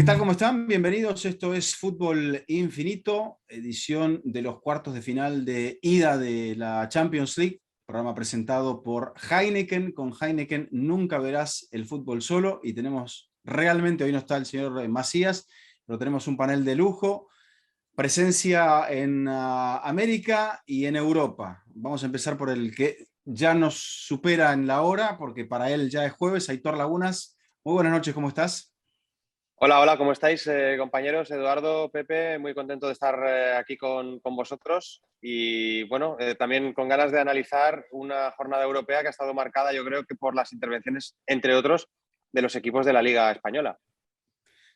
¿Qué tal? ¿Cómo están? Bienvenidos. Esto es Fútbol Infinito, edición de los cuartos de final de ida de la Champions League, programa presentado por Heineken. Con Heineken nunca verás el fútbol solo y tenemos realmente, hoy no está el señor Macías, pero tenemos un panel de lujo, presencia en América y en Europa. Vamos a empezar por el que ya nos supera en la hora, porque para él ya es jueves. Aitor Lagunas, muy buenas noches, ¿cómo estás? Hola, hola, ¿cómo estáis, compañeros? Eduardo, Pepe, muy contento de estar aquí con vosotros y bueno, también con ganas de analizar una jornada europea que ha estado marcada, yo creo que por las intervenciones, entre otros, de los equipos de la Liga Española.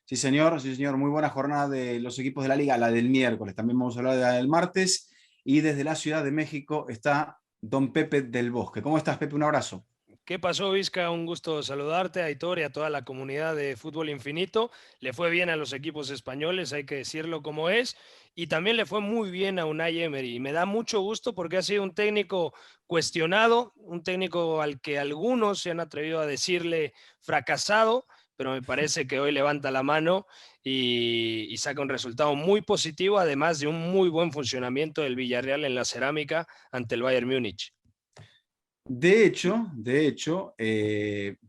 Sí, señor, muy buena jornada de los equipos de la Liga, la del miércoles. También vamos a hablar de la del martes. Y desde la Ciudad de México está don Pepe del Bosque. ¿Cómo estás, Pepe? Un abrazo. ¿Qué pasó, Vizca? Un gusto saludarte, a Aitor y a toda la comunidad de Fútbol Infinito. Le fue bien a los equipos españoles, hay que decirlo como es, y también le fue muy bien a Unai Emery. Y me da mucho gusto porque ha sido un técnico cuestionado, un técnico al que algunos se han atrevido a decirle fracasado, pero me parece que hoy levanta la mano y saca un resultado muy positivo, además de un muy buen funcionamiento del Villarreal en la cerámica ante el Bayern Múnich.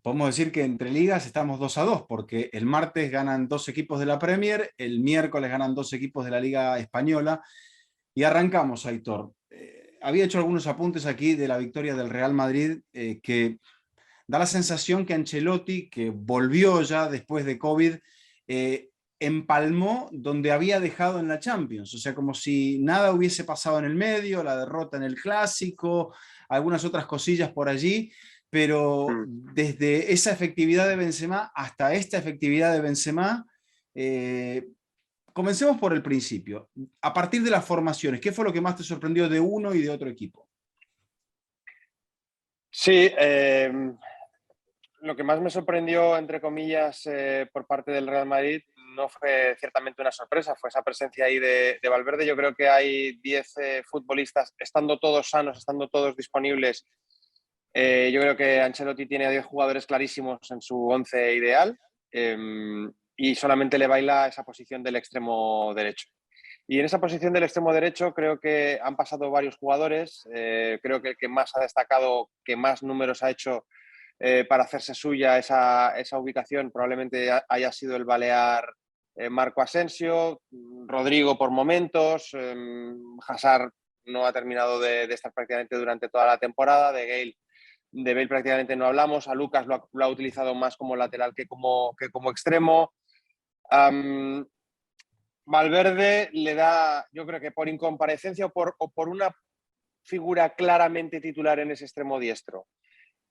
Podemos decir que entre ligas estamos 2-2, porque el martes ganan dos equipos de la Premier, el miércoles ganan dos equipos de la Liga Española, y arrancamos, Aitor. Había hecho algunos apuntes aquí de la victoria del Real Madrid, que da la sensación que Ancelotti, que volvió ya después de COVID, empalmó donde había dejado en la Champions. O sea, como si nada hubiese pasado en el medio, la derrota en el Clásico, algunas otras cosillas por allí, pero desde esa efectividad de Benzema hasta esta efectividad de Benzema, comencemos por el principio. A partir de las formaciones, ¿qué fue lo que más te sorprendió de uno y de otro equipo? Sí, lo que más me sorprendió, entre comillas, por parte del Real Madrid no fue ciertamente una sorpresa, fue esa presencia ahí de Valverde. Yo creo que hay 10 futbolistas, estando todos sanos, estando todos disponibles. Yo creo que Ancelotti tiene a 10 jugadores clarísimos en su 11 ideal, y solamente le baila esa posición del extremo derecho. Y en esa posición del extremo derecho creo que han pasado varios jugadores. Creo que el que más ha destacado, que más números ha hecho para hacerse suya esa ubicación, probablemente haya sido el balear Marco Asensio, Rodrigo por momentos, Hazard no ha terminado de estar prácticamente durante toda la temporada, de Bale prácticamente no hablamos, a Lucas lo ha utilizado más como lateral que como extremo. Valverde le da, yo creo que por incomparecencia o por una figura claramente titular en ese extremo diestro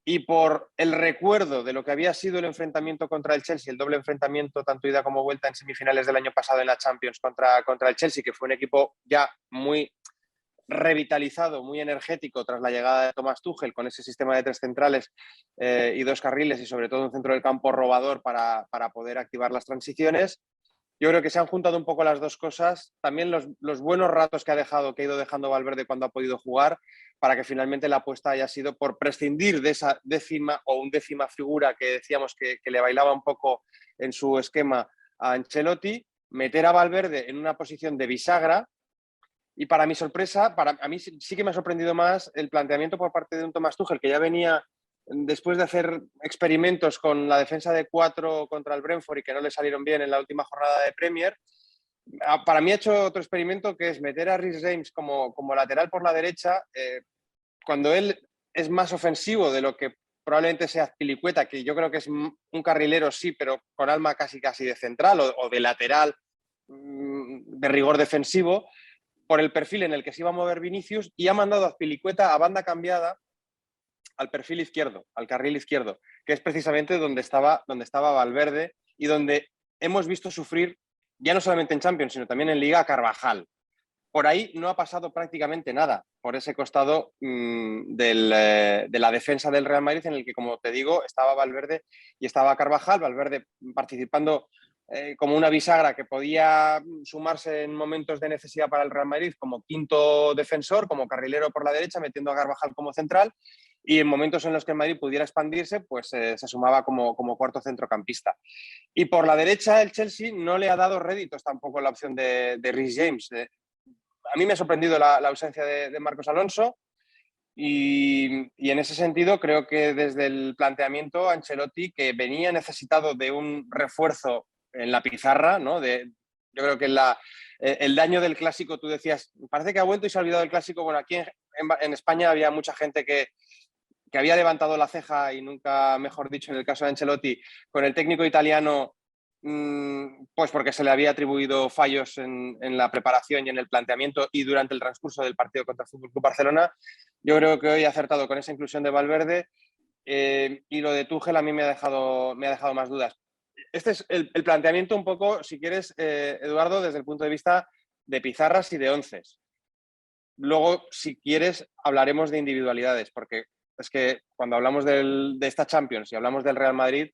y por el recuerdo de lo que había sido el enfrentamiento contra el Chelsea, el doble enfrentamiento tanto ida como vuelta en semifinales del año pasado en la Champions contra el Chelsea, que fue un equipo ya muy revitalizado, muy energético tras la llegada de Thomas Tuchel con ese sistema de tres centrales y dos carriles y sobre todo un centro del campo robador para poder activar las transiciones. Yo creo que se han juntado un poco las dos cosas. También los buenos ratos que ha ido dejando Valverde cuando ha podido jugar, para que finalmente la apuesta haya sido por prescindir de esa décima o undécima figura que decíamos que le bailaba un poco en su esquema a Ancelotti, meter a Valverde en una posición de bisagra. Y para mi sorpresa, a mí sí que me ha sorprendido más el planteamiento por parte de un Thomas Tuchel, que ya venía después de hacer experimentos con la defensa de 4 contra el Brentford y que no le salieron bien en la última jornada de Premier. Para mí ha hecho otro experimento, que es meter a Reece James como lateral por la derecha, cuando él es más ofensivo de lo que probablemente sea Azpilicueta, que yo creo que es un carrilero, sí, pero con alma casi de central o de lateral, de rigor defensivo, por el perfil en el que se iba a mover Vinicius, y ha mandado a Azpilicueta a banda cambiada al perfil izquierdo, al carril izquierdo, que es precisamente donde estaba Valverde y donde hemos visto sufrir, ya no solamente en Champions, sino también en Liga, a Carvajal. Por ahí no ha pasado prácticamente nada, por ese costado de la defensa del Real Madrid, en el que, como te digo, estaba Valverde y estaba Carvajal. Valverde participando como una bisagra que podía sumarse en momentos de necesidad para el Real Madrid como quinto defensor, como carrilero por la derecha, metiendo a Carvajal como central. y en momentos en los que el Madrid pudiera expandirse, pues se sumaba como cuarto centrocampista. Y por la derecha el Chelsea no le ha dado réditos tampoco la opción de Reece James. A mí me ha sorprendido la ausencia de Marcos Alonso. Y en ese sentido creo que desde el planteamiento Ancelotti, que venía necesitado de un refuerzo en la pizarra, ¿no? Yo creo que el daño del clásico, tú decías, parece que ha vuelto y se ha olvidado del clásico. Bueno, aquí en España había mucha gente que había levantado la ceja, y nunca mejor dicho en el caso de Ancelotti, con el técnico italiano, pues porque se le había atribuido fallos en la preparación y en el planteamiento y durante el transcurso del partido contra el FC Barcelona. Yo creo que hoy ha acertado con esa inclusión de Valverde, y lo de Tuchel a mí me ha dejado más dudas. Este es el planteamiento un poco, si quieres, Eduardo, desde el punto de vista de pizarras y de onces. Luego, si quieres, hablaremos de individualidades, porque es que cuando hablamos de esta Champions y hablamos del Real Madrid,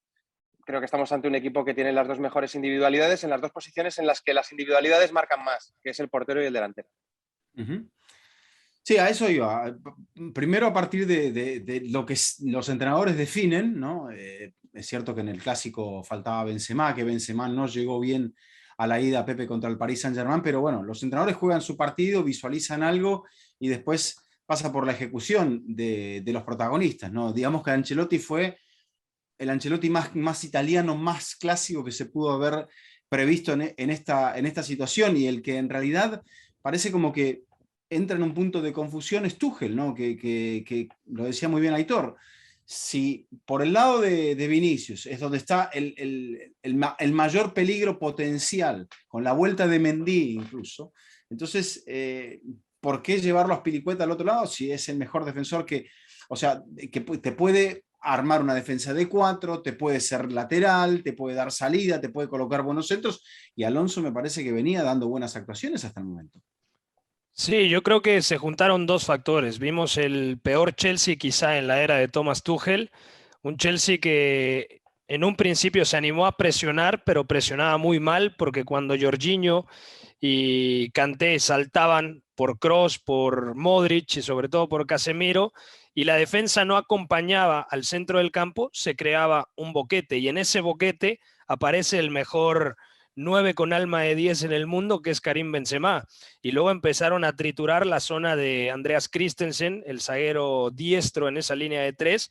creo que estamos ante un equipo que tiene las dos mejores individualidades en las dos posiciones en las que las individualidades marcan más, que es el portero y el delantero. Uh-huh. Sí, a eso iba. Primero, a partir de lo que los entrenadores definen, ¿no? Es cierto que en el clásico faltaba Benzema, que Benzema no llegó bien a la ida, Pepe, contra el Paris Saint-Germain, pero bueno, los entrenadores juegan su partido, visualizan algo y después pasa por la ejecución de los protagonistas, ¿no? Digamos que Ancelotti fue el Ancelotti más italiano, más clásico que se pudo haber previsto en esta situación, y el que en realidad parece como que entra en un punto de confusión es Tuchel, ¿no? Que lo decía muy bien Aitor. Si por el lado de Vinicius es donde está el mayor peligro potencial, con la vuelta de Mendy incluso, entonces, ¿por qué llevarlo a Azpilicueta al otro lado si es el mejor defensor o sea, que te puede armar una defensa de 4, te puede ser lateral, te puede dar salida, te puede colocar buenos centros, y Alonso me parece que venía dando buenas actuaciones hasta el momento? Sí, yo creo que se juntaron dos factores. Vimos el peor Chelsea quizá en la era de Thomas Tuchel, un Chelsea que en un principio se animó a presionar, pero presionaba muy mal, porque cuando Jorginho y Kanté saltaban por Kroos, por Modric y sobre todo por Casemiro, y la defensa no acompañaba al centro del campo, se creaba un boquete, y en ese boquete aparece el mejor 9 con alma de 10 en el mundo, que es Karim Benzema. Y luego empezaron a triturar la zona de Andreas Christensen, el zaguero diestro en esa línea de 3,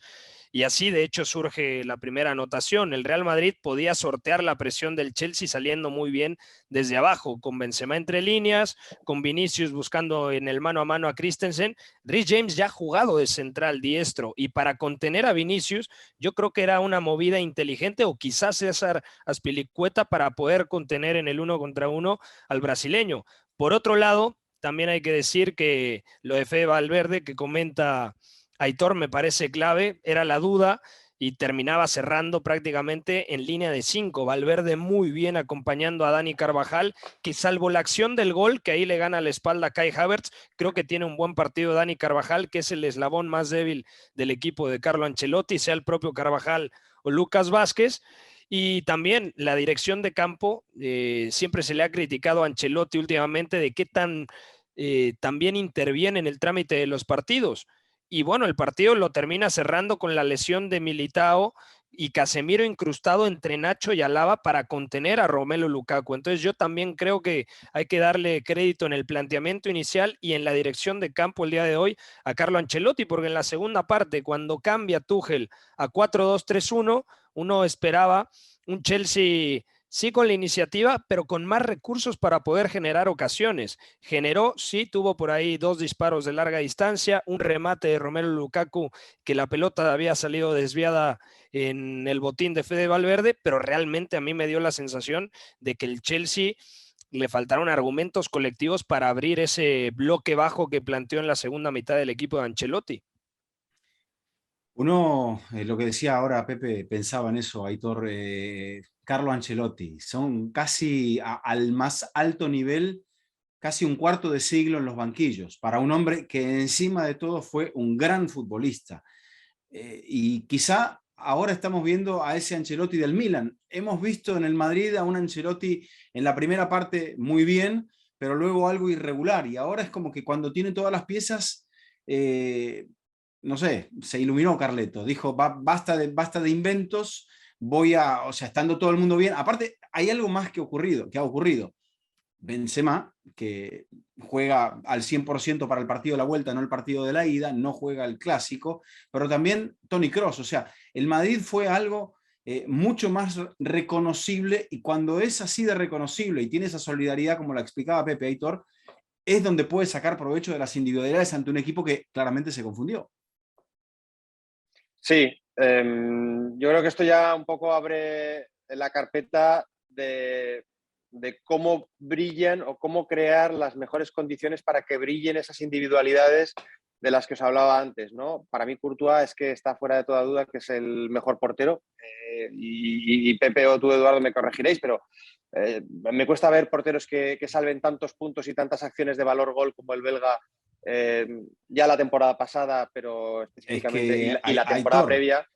y así de hecho surge la primera anotación. El Real Madrid podía sortear la presión del Chelsea saliendo muy bien desde abajo, con Benzema entre líneas, con Vinicius buscando en el mano a mano a Christensen. Reece James ya ha jugado de central diestro, y para contener a Vinicius yo creo que era una movida inteligente, o quizás César Azpilicueta, para poder contener en el 1 contra 1 al brasileño. Por otro lado, también hay que decir que lo de Fede Valverde que comenta Aitor me parece clave, era la duda y terminaba cerrando prácticamente en línea de 5. Valverde muy bien acompañando a Dani Carvajal, que salvo la acción del gol, que ahí le gana la espalda a Kai Havertz, creo que tiene un buen partido Dani Carvajal, que es el eslabón más débil del equipo de Carlo Ancelotti, sea el propio Carvajal o Lucas Vázquez. Y también la dirección de campo, siempre se le ha criticado a Ancelotti últimamente de qué también interviene en el trámite de los partidos. Y bueno, el partido lo termina cerrando con la lesión de Militao y Casemiro incrustado entre Nacho y Alaba para contener a Romelu Lukaku. Entonces yo también creo que hay que darle crédito en el planteamiento inicial y en la dirección de campo el día de hoy a Carlo Ancelotti, porque en la segunda parte, cuando cambia Tuchel a 4-2-3-1, uno esperaba un Chelsea sí con la iniciativa, pero con más recursos para poder generar ocasiones. Generó, sí, tuvo por ahí 2 disparos de larga distancia, un remate de Romelu Lukaku, que la pelota había salido desviada en el botín de Fede Valverde, pero realmente a mí me dio la sensación de que el Chelsea le faltaron argumentos colectivos para abrir ese bloque bajo que planteó en la segunda mitad del equipo de Ancelotti. Uno, lo que decía ahora Pepe, pensaba en eso, Aitor, Carlo Ancelotti, son casi al más alto nivel, casi un cuarto de siglo en los banquillos, para un hombre que encima de todo fue un gran futbolista. Y quizá ahora estamos viendo a ese Ancelotti del Milan. Hemos visto en el Madrid a un Ancelotti en la primera parte muy bien, pero luego algo irregular, y ahora es como que cuando tiene todas las piezas, no sé, se iluminó Carleto, dijo, basta de inventos, o sea, estando todo el mundo bien. Aparte, hay algo más que ha ocurrido. Benzema, que juega al 100% para el partido de la vuelta, no el partido de la ida, no juega el clásico, pero también Toni Kroos, o sea, el Madrid fue algo mucho más reconocible, y cuando es así de reconocible y tiene esa solidaridad, como la explicaba Pepe Aitor, es donde puede sacar provecho de las individualidades ante un equipo que claramente se confundió. Sí, yo creo que esto ya un poco abre la carpeta de cómo brillan o cómo crear las mejores condiciones para que brillen esas individualidades de las que os hablaba antes, ¿no? Para mí Courtois es que está fuera de toda duda que es el mejor portero, y Pepe o tú, Eduardo, me corregiréis, pero me cuesta ver porteros que salven tantos puntos y tantas acciones de valor gol como el belga, ya la temporada pasada, pero Es específicamente, que, y la temporada Aitor, previa.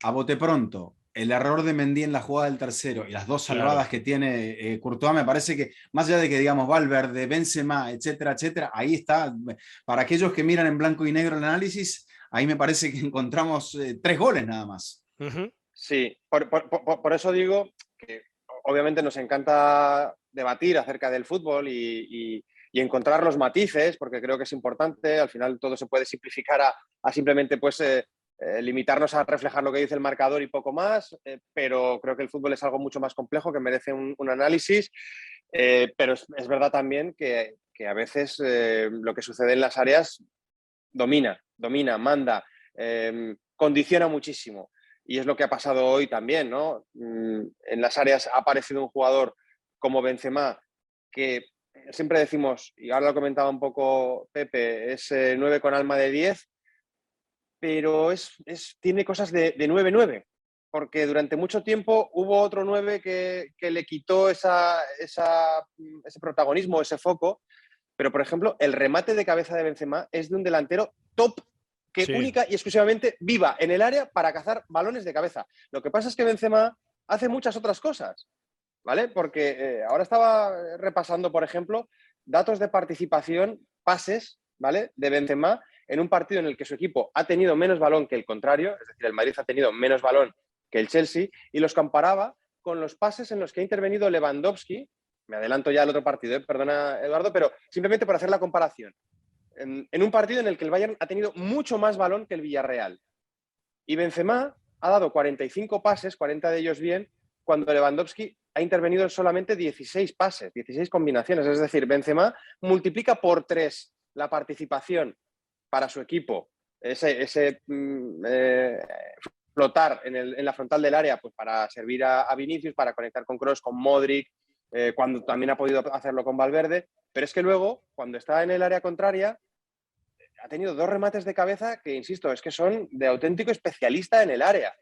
a bote pronto, el error de Mendy en la jugada del tercero y las dos Claro. salvadas que tiene Courtois, me parece que, más allá de que digamos Valverde, Benzema, etcétera, etcétera, ahí está. Para aquellos que miran en blanco y negro el análisis, ahí me parece que encontramos 3 goles nada más. Ujú. Sí, por eso digo que obviamente nos encanta debatir acerca del fútbol y encontrar los matices, porque creo que es importante. Al final todo se puede simplificar a simplemente pues, limitarnos a reflejar lo que dice el marcador y poco más, pero creo que el fútbol es algo mucho más complejo que merece un análisis. Pero es verdad también que a veces lo que sucede en las áreas domina, manda, condiciona muchísimo. Y es lo que ha pasado hoy también, ¿no? En las áreas ha aparecido un jugador como Benzema, que siempre decimos, y ahora lo comentaba un poco Pepe, es 9 con alma de 10, pero tiene cosas de 9-9, porque durante mucho tiempo hubo otro 9 que le quitó ese protagonismo, ese foco. Pero, por ejemplo, el remate de cabeza de Benzema es de un delantero top, que Sí, única y exclusivamente viva en el área para cazar balones de cabeza. Lo que pasa es que Benzema hace muchas otras cosas, ¿vale? Porque ahora estaba repasando, por ejemplo, datos de participación, pases, ¿vale? De Benzema en un partido en el que su equipo ha tenido menos balón que el contrario, es decir, el Madrid ha tenido menos balón que el Chelsea, y los comparaba con los pases en los que ha intervenido Lewandowski. Me adelanto ya al otro partido, perdona, Eduardo, pero simplemente por hacer la comparación. En un partido en el que el Bayern ha tenido mucho más balón que el Villarreal. Y Benzema ha dado 45 pases, 40 de ellos bien, cuando Lewandowski ha intervenido en solamente 16 pases, 16 combinaciones. Es decir, Benzema multiplica por 3 la participación para su equipo, ese flotar en la frontal del área, pues para servir a Vinicius, para conectar con Kroos, con Modric, cuando también ha podido hacerlo con Valverde. Pero es que luego, cuando está en el área contraria, ha tenido 2 remates de cabeza que, insisto, es que son de auténtico especialista en el área.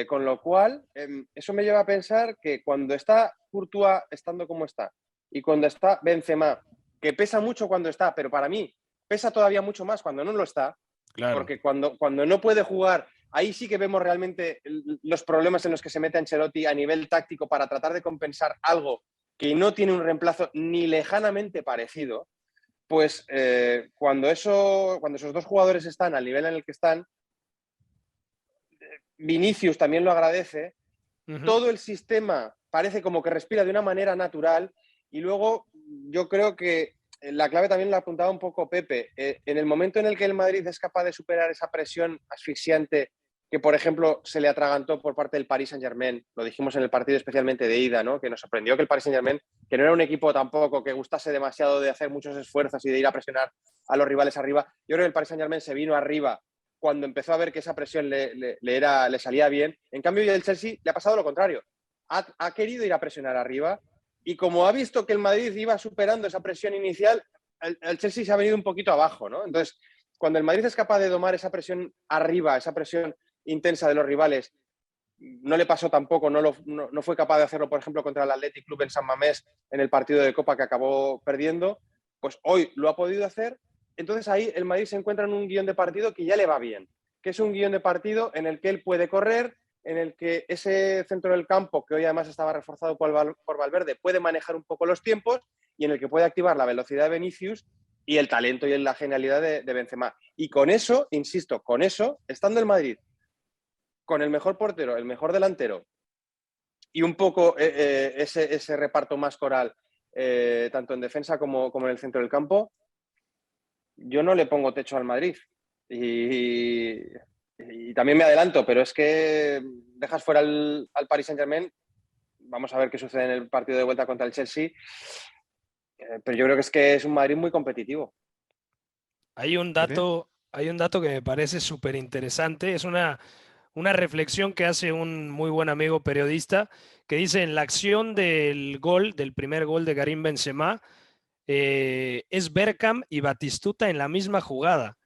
Con lo cual, eso me lleva a pensar que cuando está Courtois estando como está, y cuando está Benzema, que pesa mucho cuando está, pero para mí pesa todavía mucho más cuando no lo está, claro. porque cuando no puede jugar, ahí sí que vemos realmente los problemas en los que se mete Ancelotti a nivel táctico para tratar de compensar algo que no tiene un reemplazo ni lejanamente parecido. Pues cuando esos dos jugadores están al nivel en el que están, Vinicius también lo agradece, Ujú. todo el sistema parece como que respira de una manera natural, y luego yo creo que la clave también la apuntaba un poco Pepe. En el momento en el que el Madrid es capaz de superar esa presión asfixiante que, por ejemplo, se le atragantó por parte del Paris Saint-Germain, lo dijimos en el partido especialmente de ida, ¿no? Que nos sorprendió que el Paris Saint-Germain, que no era un equipo tampoco que gustase demasiado de hacer muchos esfuerzos y de ir a presionar a los rivales arriba, yo creo que el Paris Saint-Germain se vino arriba cuando empezó a ver que esa presión le salía bien. En cambio, el Chelsea le ha pasado lo contrario. Ha querido ir a presionar arriba, y como ha visto que el Madrid iba superando esa presión inicial, el Chelsea se ha venido un poquito abajo, ¿no? Entonces, cuando el Madrid es capaz de domar esa presión arriba, esa presión intensa de los rivales, no le pasó tampoco, no fue capaz de hacerlo, por ejemplo, contra el Athletic Club en San Mamés en el partido de Copa que acabó perdiendo, pues hoy lo ha podido hacer. Entonces ahí el Madrid se encuentra en un guión de partido que ya le va bien, que es un guión de partido en el que él puede correr, en el que ese centro del campo, que hoy además estaba reforzado por Valverde, puede manejar un poco los tiempos, y en el que puede activar la velocidad de Vinicius, y el talento y la genialidad de Benzema. Y con eso, insisto, con eso, estando el Madrid con el mejor portero, el mejor delantero y un poco ese reparto más coral, tanto en defensa como en el centro del campo, yo no le pongo techo al Madrid. Y también me adelanto, pero es que dejas fuera al Paris Saint-Germain. Vamos a ver qué sucede en el partido de vuelta contra el Chelsea. Pero yo creo que es un Madrid muy competitivo. Hay un Pepe. dato que me parece súper interesante. Es una reflexión que hace un muy buen amigo periodista que dice en la acción del primer gol de Karim Benzema, es Bergkamp y Batistuta en la misma jugada,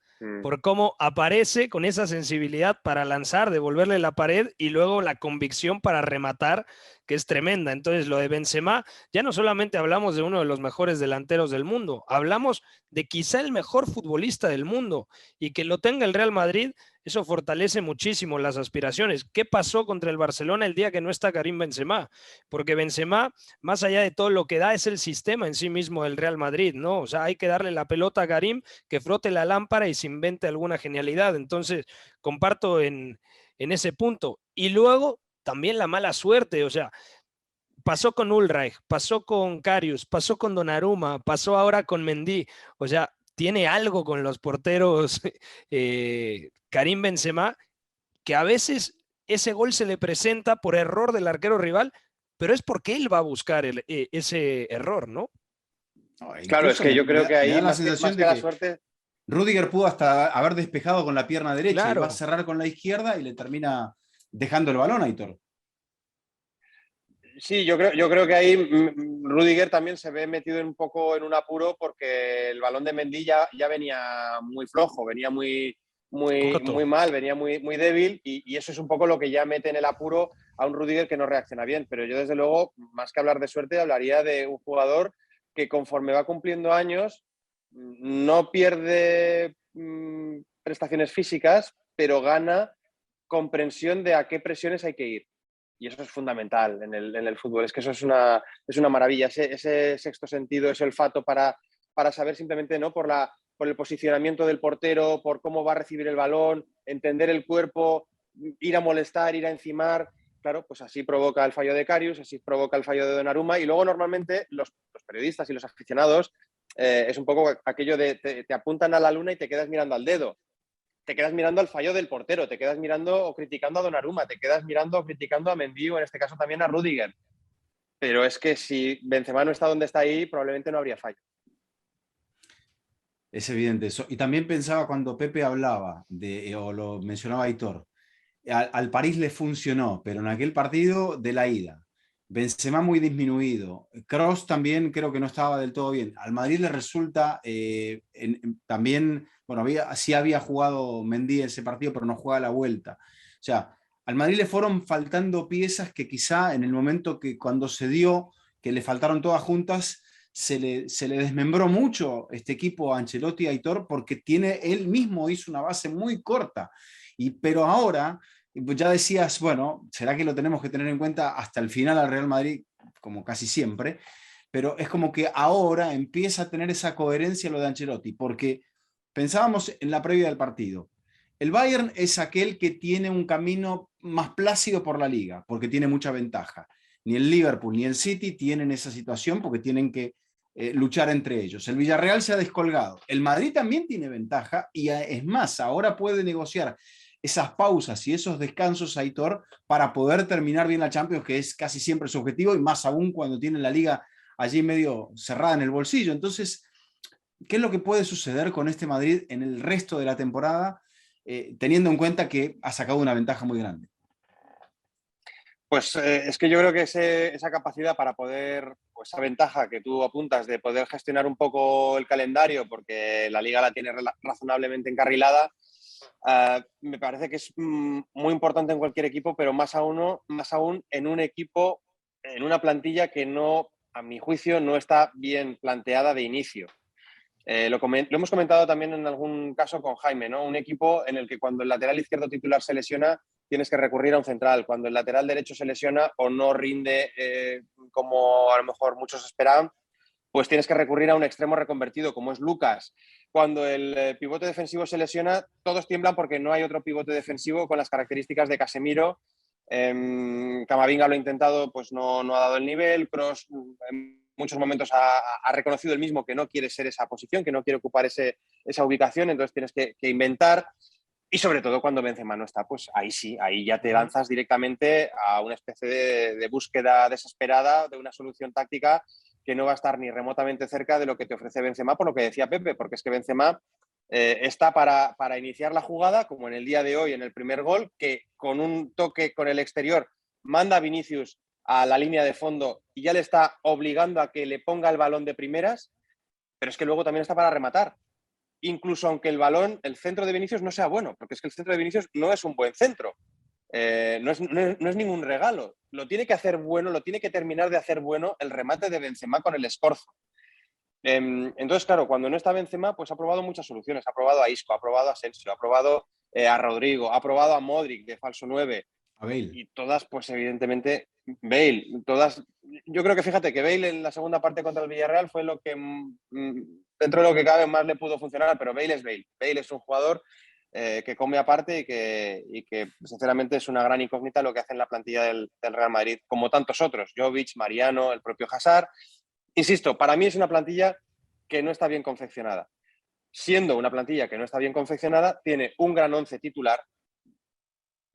por cómo aparece con esa sensibilidad para lanzar, devolverle la pared y luego la convicción para rematar, que es tremenda. Entonces, lo de Benzema, ya no solamente hablamos de uno de los mejores delanteros del mundo, hablamos de quizá el mejor futbolista del mundo, y que lo tenga el Real Madrid, eso fortalece muchísimo las aspiraciones. ¿Qué pasó contra el Barcelona el día que no está Karim Benzema? Porque Benzema, más allá de todo lo que da, es el sistema en sí mismo del Real Madrid, ¿no? O sea, hay que darle la pelota a Karim, que frote la lámpara y se invente alguna genialidad. Entonces, comparto en ese punto. Y luego, también la mala suerte, o sea, pasó con Ulreich, pasó con Karius, pasó con Donnarumma, pasó ahora con Mendy. O sea, tiene algo con los porteros Karim Benzema, que a veces ese gol se le presenta por error del arquero rival, pero es porque él va a buscar ese error, ¿no? No, Claro, es incluso que yo creo que me da ahí, la más sensación que de la que suerte, Rudiger pudo hasta haber despejado con la pierna derecha y va a Claro. cerrar con la izquierda y le termina dejando el balón a Aitor. sí, yo creo que ahí Rudiger también se ve metido un poco en un apuro porque el balón de Mendy ya venía muy flojo, venía muy Coto. mal, venía muy débil y eso es un poco lo que ya mete en el apuro a un Rudiger que no reacciona bien. Pero yo, desde luego, más que hablar de suerte, hablaría de un jugador que conforme va cumpliendo años no pierde prestaciones físicas, pero gana comprensión de a qué presiones hay que ir. Y eso es fundamental en el fútbol. Es que eso es una maravilla. Ese sexto sentido, ese olfato para saber simplemente, ¿no? Por el posicionamiento del portero, por cómo va a recibir el balón, entender el cuerpo, ir a molestar, ir a encimar. Claro, pues así provoca el fallo de Karius, así provoca el fallo de Donnarumma. Y luego, normalmente, los periodistas y los aficionados es un poco aquello de te apuntan a la luna y te quedas mirando al dedo. Te quedas mirando al fallo del portero, te quedas mirando o criticando a Donnarumma, te quedas mirando o criticando a Mendy o en este caso también a Rudiger. Pero es que si Benzema no está donde está ahí, probablemente no habría fallo. Es evidente eso. Y también pensaba cuando Pepe hablaba, o lo mencionaba Aitor, al París le funcionó, pero en aquel partido de la ida, Benzema muy disminuido, Kroos también creo que no estaba del todo bien. Al Madrid le resulta también, bueno, sí había jugado Mendy ese partido, pero no juega la vuelta. O sea, al Madrid le fueron faltando piezas que quizá en el momento que cuando se dio, que le faltaron todas juntas, se le desmembró mucho este equipo a Ancelotti y Aitor porque él mismo hizo una base muy corta. Pero ahora ya decías, bueno, ¿será que lo tenemos que tener en cuenta hasta el final al Real Madrid, como casi siempre? Pero es como que ahora empieza a tener esa coherencia lo de Ancelotti, porque pensábamos en la previa del partido. El Bayern es aquel que tiene un camino más plácido por la liga, porque tiene mucha ventaja. Ni el Liverpool ni el City tienen esa situación porque tienen que luchar entre ellos. El Villarreal se ha descolgado. El Madrid también tiene ventaja y es más, ahora puede negociar esas pausas y esos descansos, Aitor, para poder terminar bien la Champions, que es casi siempre su objetivo, y más aún cuando tiene la liga allí medio cerrada en el bolsillo. Entonces, ¿qué es lo que puede suceder con este Madrid en el resto de la temporada, teniendo en cuenta que ha sacado una ventaja muy grande? Pues es que yo creo que esa capacidad para poder, o esa ventaja que tú apuntas de poder gestionar un poco el calendario, porque la liga la tiene razonablemente encarrilada, me parece que es muy importante en cualquier equipo, pero más aún en un equipo, en una plantilla que no, a mi juicio, no está bien planteada de inicio. Lo hemos comentado también en algún caso con Jaime, ¿no? Un equipo en el que cuando el lateral izquierdo titular se lesiona, tienes que recurrir a un central. Cuando el lateral derecho se lesiona o no rinde como a lo mejor muchos esperaban, pues tienes que recurrir a un extremo reconvertido, como es Lucas. Cuando el pivote defensivo se lesiona, todos tiemblan porque no hay otro pivote defensivo con las características de Casemiro. Camavinga lo ha intentado, pues no ha dado el nivel. Kroos en muchos momentos ha reconocido él mismo que no quiere ser esa posición, que no quiere ocupar esa ubicación, entonces tienes que inventar. Y sobre todo cuando Benzema no está, pues ahí sí, ahí ya te lanzas directamente a una especie de búsqueda desesperada de una solución táctica que no va a estar ni remotamente cerca de lo que te ofrece Benzema, por lo que decía Pepe, porque es que Benzema está para iniciar la jugada, como en el día de hoy en el primer gol, que con un toque con el exterior manda a Vinicius a la línea de fondo y ya le está obligando a que le ponga el balón de primeras, pero es que luego también está para rematar. Incluso aunque el balón, el centro de Vinicius no sea bueno, porque es que el centro de Vinicius no es un buen centro. No es ningún regalo. Lo tiene que hacer bueno, lo tiene que terminar de hacer bueno el remate de Benzema con el escorzo. Entonces, claro, cuando no está Benzema, pues ha probado muchas soluciones. Ha probado a Isco, ha probado a Asensio, ha probado a Rodrigo, ha probado a Modric de falso 9. A Bale. Y todas, pues evidentemente, Bale. Todas, yo creo que fíjate que Bale en la segunda parte contra el Villarreal fue lo que, dentro de lo que cabe, más le pudo funcionar, pero Bale es Bale. Bale es un jugador que come aparte y que sinceramente es una gran incógnita lo que hace en la plantilla del Real Madrid, como tantos otros, Jovic, Mariano, el propio Hazard. Insisto, para mí es una plantilla que no está bien confeccionada. Siendo una plantilla que no está bien confeccionada, tiene un gran once titular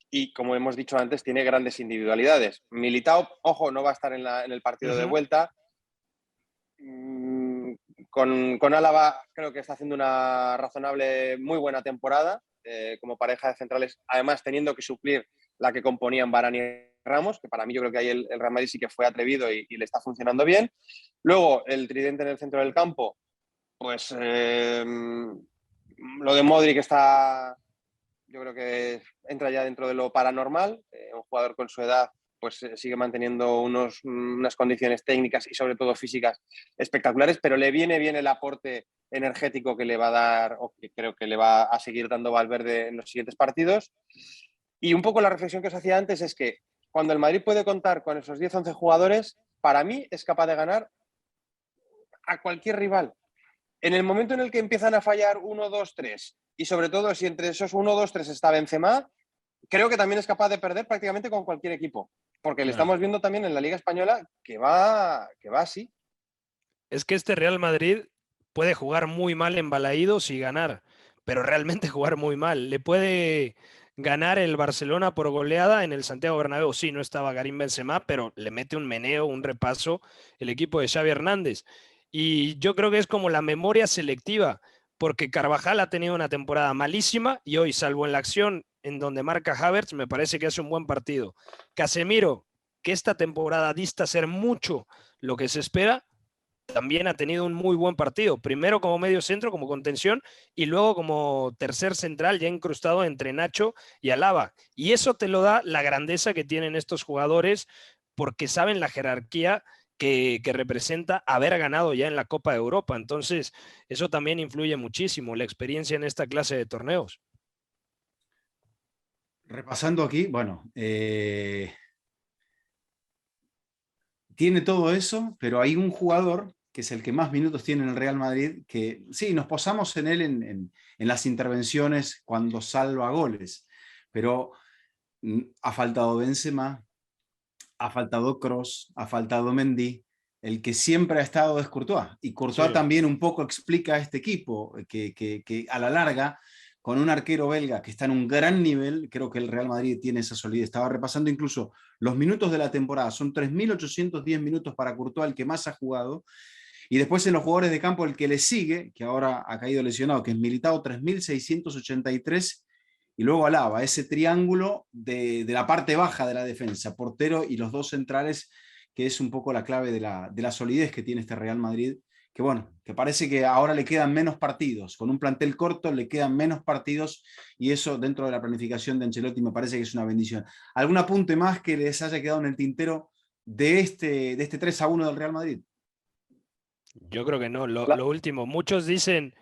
y, como hemos dicho antes, tiene grandes individualidades. Militao, ojo, no va a estar en el partido de vuelta. Con Álava creo que está haciendo una razonable, muy buena temporada como pareja de centrales, además teniendo que suplir la que componían Varane y Ramos, que para mí yo creo que ahí el Real Madrid sí que fue atrevido y le está funcionando bien. Luego el tridente en el centro del campo, pues lo de Modric está, yo creo que entra ya dentro de lo paranormal. Un jugador con su edad pues sigue manteniendo unas condiciones técnicas y sobre todo físicas espectaculares, pero le viene bien el aporte energético que le va a dar, o que creo que le va a seguir dando Valverde en los siguientes partidos. Y un poco la reflexión que os hacía antes es que cuando el Madrid puede contar con esos 10-11 jugadores, para mí es capaz de ganar a cualquier rival. En el momento en el que empiezan a fallar 1, 2, 3, y sobre todo si entre esos 1, 2, 3 está Benzema, creo que también es capaz de perder prácticamente con cualquier equipo. Porque le estamos viendo también en la Liga Española que va así. Es que este Real Madrid puede jugar muy mal en balaídos y ganar, pero realmente jugar muy mal. Le puede ganar el Barcelona por goleada en el Santiago Bernabéu. Sí, no estaba Karim Benzema, pero le mete un meneo, un repaso el equipo de Xavi Hernández. Y yo creo que es como la memoria selectiva, porque Carvajal ha tenido una temporada malísima y hoy, salvo en la acción en donde marca Havertz, me parece que hace un buen partido. Casemiro, que esta temporada dista ser mucho lo que se espera, también ha tenido un muy buen partido. Primero como medio centro, como contención, y luego como tercer central, ya incrustado entre Nacho y Alaba. Y eso te lo da la grandeza que tienen estos jugadores, porque saben la jerarquía que representa haber ganado ya en la Copa de Europa. Entonces, eso también influye muchísimo, la experiencia en esta clase de torneos. Repasando aquí, bueno, tiene todo eso, pero hay un jugador que es el que más minutos tiene en el Real Madrid, que sí, nos posamos en él en las intervenciones cuando salva goles, pero ha faltado Benzema, ha faltado Kroos, ha faltado Mendy, el que siempre ha estado es Courtois, y Courtois Sí. también un poco explica a este equipo, que a la larga, con un arquero belga que está en un gran nivel, creo que el Real Madrid tiene esa solidez. Estaba repasando incluso los minutos de la temporada, son 3.810 minutos para Courtois, el que más ha jugado, y después en los jugadores de campo el que le sigue, que ahora ha caído lesionado, que es Militao, 3.683, y luego Alaba, ese triángulo de la parte baja de la defensa, portero y los dos centrales, que es un poco la clave de la solidez que tiene este Real Madrid, que bueno, que parece que ahora le quedan menos partidos, con un plantel corto le quedan menos partidos, y eso dentro de la planificación de Ancelotti me parece que es una bendición. ¿Algún apunte más que les haya quedado en el tintero de este 3-1 del Real Madrid? Yo creo que no. Lo último, muchos dicen,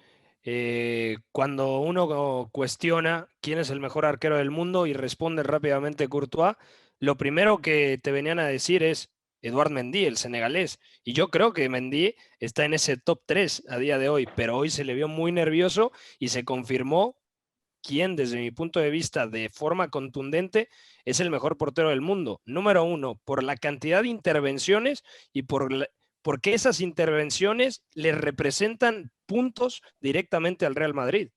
cuando uno cuestiona quién es el mejor arquero del mundo y responde rápidamente Courtois, lo primero que te venían a decir es Eduard Mendy, el senegalés. Y yo creo que Mendy está en ese top 3 a día de hoy, pero hoy se le vio muy nervioso y se confirmó quién, desde mi punto de vista, de forma contundente, es el mejor portero del mundo. Número uno, por la cantidad de intervenciones y porque esas intervenciones le representan puntos directamente al Real Madrid.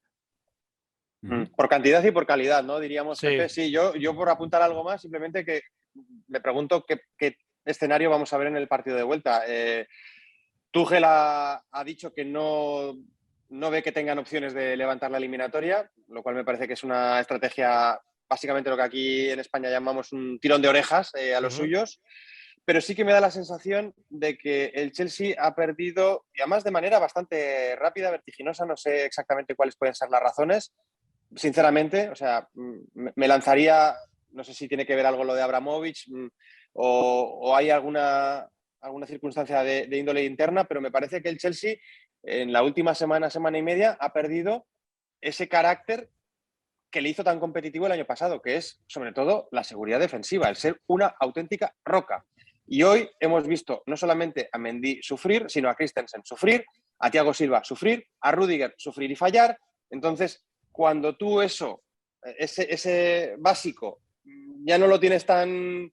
Por cantidad y por calidad, ¿no? Diríamos, Sí. Pepe. Sí, yo por apuntar algo más, simplemente que me pregunto qué escenario vamos a ver en el partido de vuelta. Tuchel ha dicho que no ve que tengan opciones de levantar la eliminatoria, lo cual me parece que es una estrategia, básicamente lo que aquí en España llamamos un tirón de orejas a los suyos. Pero sí que me da la sensación de que el Chelsea ha perdido, y además de manera bastante rápida, vertiginosa, no sé exactamente cuáles pueden ser las razones, sinceramente, o sea, me lanzaría, no sé si tiene que ver algo lo de Abramovich o hay alguna circunstancia de índole interna, pero me parece que el Chelsea en la última semana y media ha perdido ese carácter que le hizo tan competitivo el año pasado, que es sobre todo la seguridad defensiva, el ser una auténtica roca. Y hoy hemos visto no solamente a Mendy sufrir, sino a Christensen sufrir, a Thiago Silva sufrir, a Rüdiger sufrir y fallar. Entonces, cuando tú ese básico, ya no lo tienes tan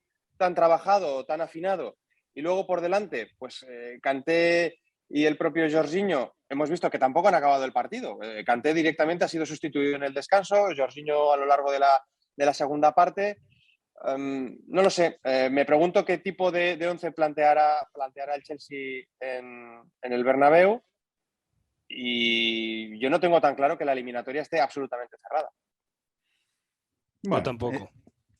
trabajado o tan afinado, y luego por delante, pues Kanté y el propio Jorginho, hemos visto que tampoco han acabado el partido. Kanté directamente ha sido sustituido en el descanso, Jorginho a lo largo de la segunda parte. No lo sé, me pregunto qué tipo de once planteará el Chelsea en el Bernabéu, y yo no tengo tan claro que la eliminatoria esté absolutamente cerrada. Yo Bueno, tampoco.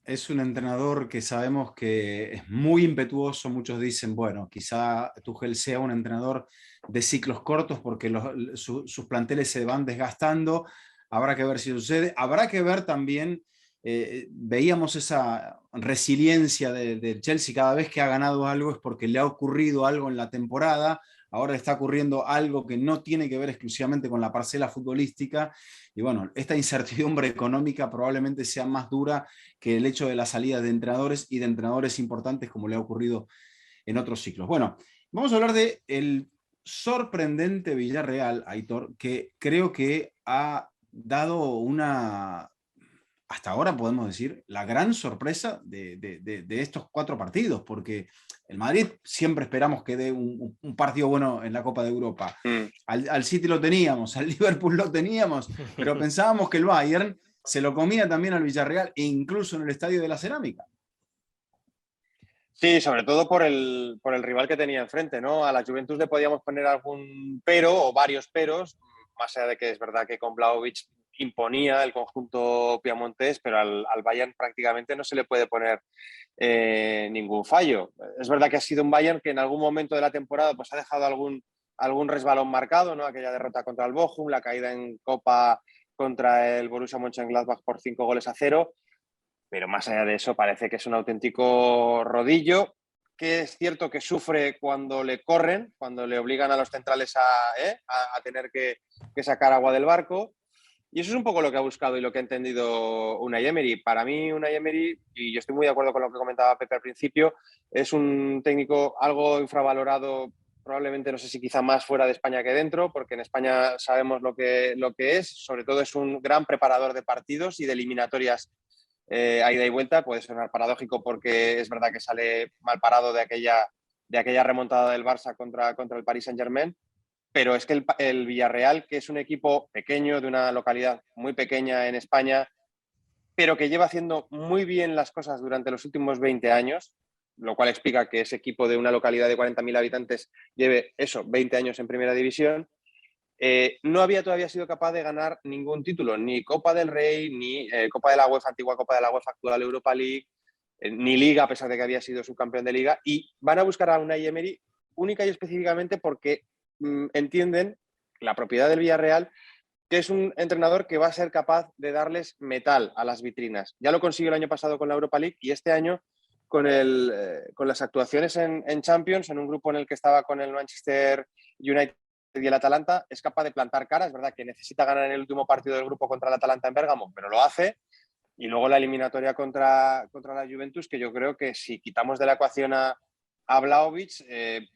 es un entrenador que sabemos que es muy impetuoso. Muchos dicen, bueno, quizá Tuchel sea un entrenador de ciclos cortos porque sus planteles se van desgastando. Habrá que ver si sucede. Habrá que ver también, veíamos esa resiliencia del Chelsea cada vez que ha ganado algo es porque le ha ocurrido algo en la temporada. Ahora está ocurriendo algo que no tiene que ver exclusivamente con la parcela futbolística. Y bueno, esta incertidumbre económica probablemente sea más dura que el hecho de la salida de entrenadores y de entrenadores importantes como le ha ocurrido en otros ciclos. Bueno, vamos a hablar de el sorprendente Villarreal, Aitor, que creo que ha dado una, hasta ahora podemos decir, la gran sorpresa de estos 4 partidos, porque el Madrid siempre esperamos que dé un partido bueno en la Copa de Europa. Al City lo teníamos, al Liverpool lo teníamos, pero pensábamos que el Bayern se lo comía también al Villarreal, incluso en el Estadio de la Cerámica. Sí, sobre todo por el rival que tenía enfrente, ¿no? A la Juventus le podíamos poner algún pero o varios peros, más allá de que es verdad que con Vlahovic imponía el conjunto piamontés, pero al Bayern prácticamente no se le puede poner ningún fallo. Es verdad que ha sido un Bayern que en algún momento de la temporada pues ha dejado algún resbalón marcado, ¿no? Aquella derrota contra el Bochum, la caída en Copa contra el Borussia Mönchengladbach por 5-0, pero más allá de eso parece que es un auténtico rodillo, que es cierto que sufre cuando le corren, cuando le obligan a los centrales a tener que sacar agua del barco. Y eso es un poco lo que ha buscado y lo que ha entendido Unai Emery. Para mí, Unai Emery, y yo estoy muy de acuerdo con lo que comentaba Pepe al principio, es un técnico algo infravalorado, probablemente, no sé si quizá más fuera de España que dentro, porque en España sabemos lo que es. Sobre todo es un gran preparador de partidos y de eliminatorias a ida y vuelta. Puede sonar paradójico porque es verdad que sale mal parado de aquella remontada del Barça contra el Paris Saint-Germain. Pero es que el Villarreal, que es un equipo pequeño, de una localidad muy pequeña en España, pero que lleva haciendo muy bien las cosas durante los últimos 20 años, lo cual explica que ese equipo de una localidad de 40.000 habitantes lleve 20 años en primera división, no había todavía sido capaz de ganar ningún título, ni Copa del Rey, ni Copa de la UEFA, antigua Copa de la UEFA, actual Europa League, ni Liga, a pesar de que había sido subcampeón de Liga, y van a buscar a Unai Emery única y específicamente porque entienden, la propiedad del Villarreal, que es un entrenador que va a ser capaz de darles metal a las vitrinas. Ya lo consiguió el año pasado con la Europa League y este año con las actuaciones en Champions, en un grupo en el que estaba con el Manchester United y el Atalanta, es capaz de plantar cara. Es verdad que necesita ganar en el último partido del grupo contra el Atalanta en Bérgamo, pero lo hace. Y luego la eliminatoria contra la Juventus, que yo creo que si quitamos de la ecuación a a Vlahovic,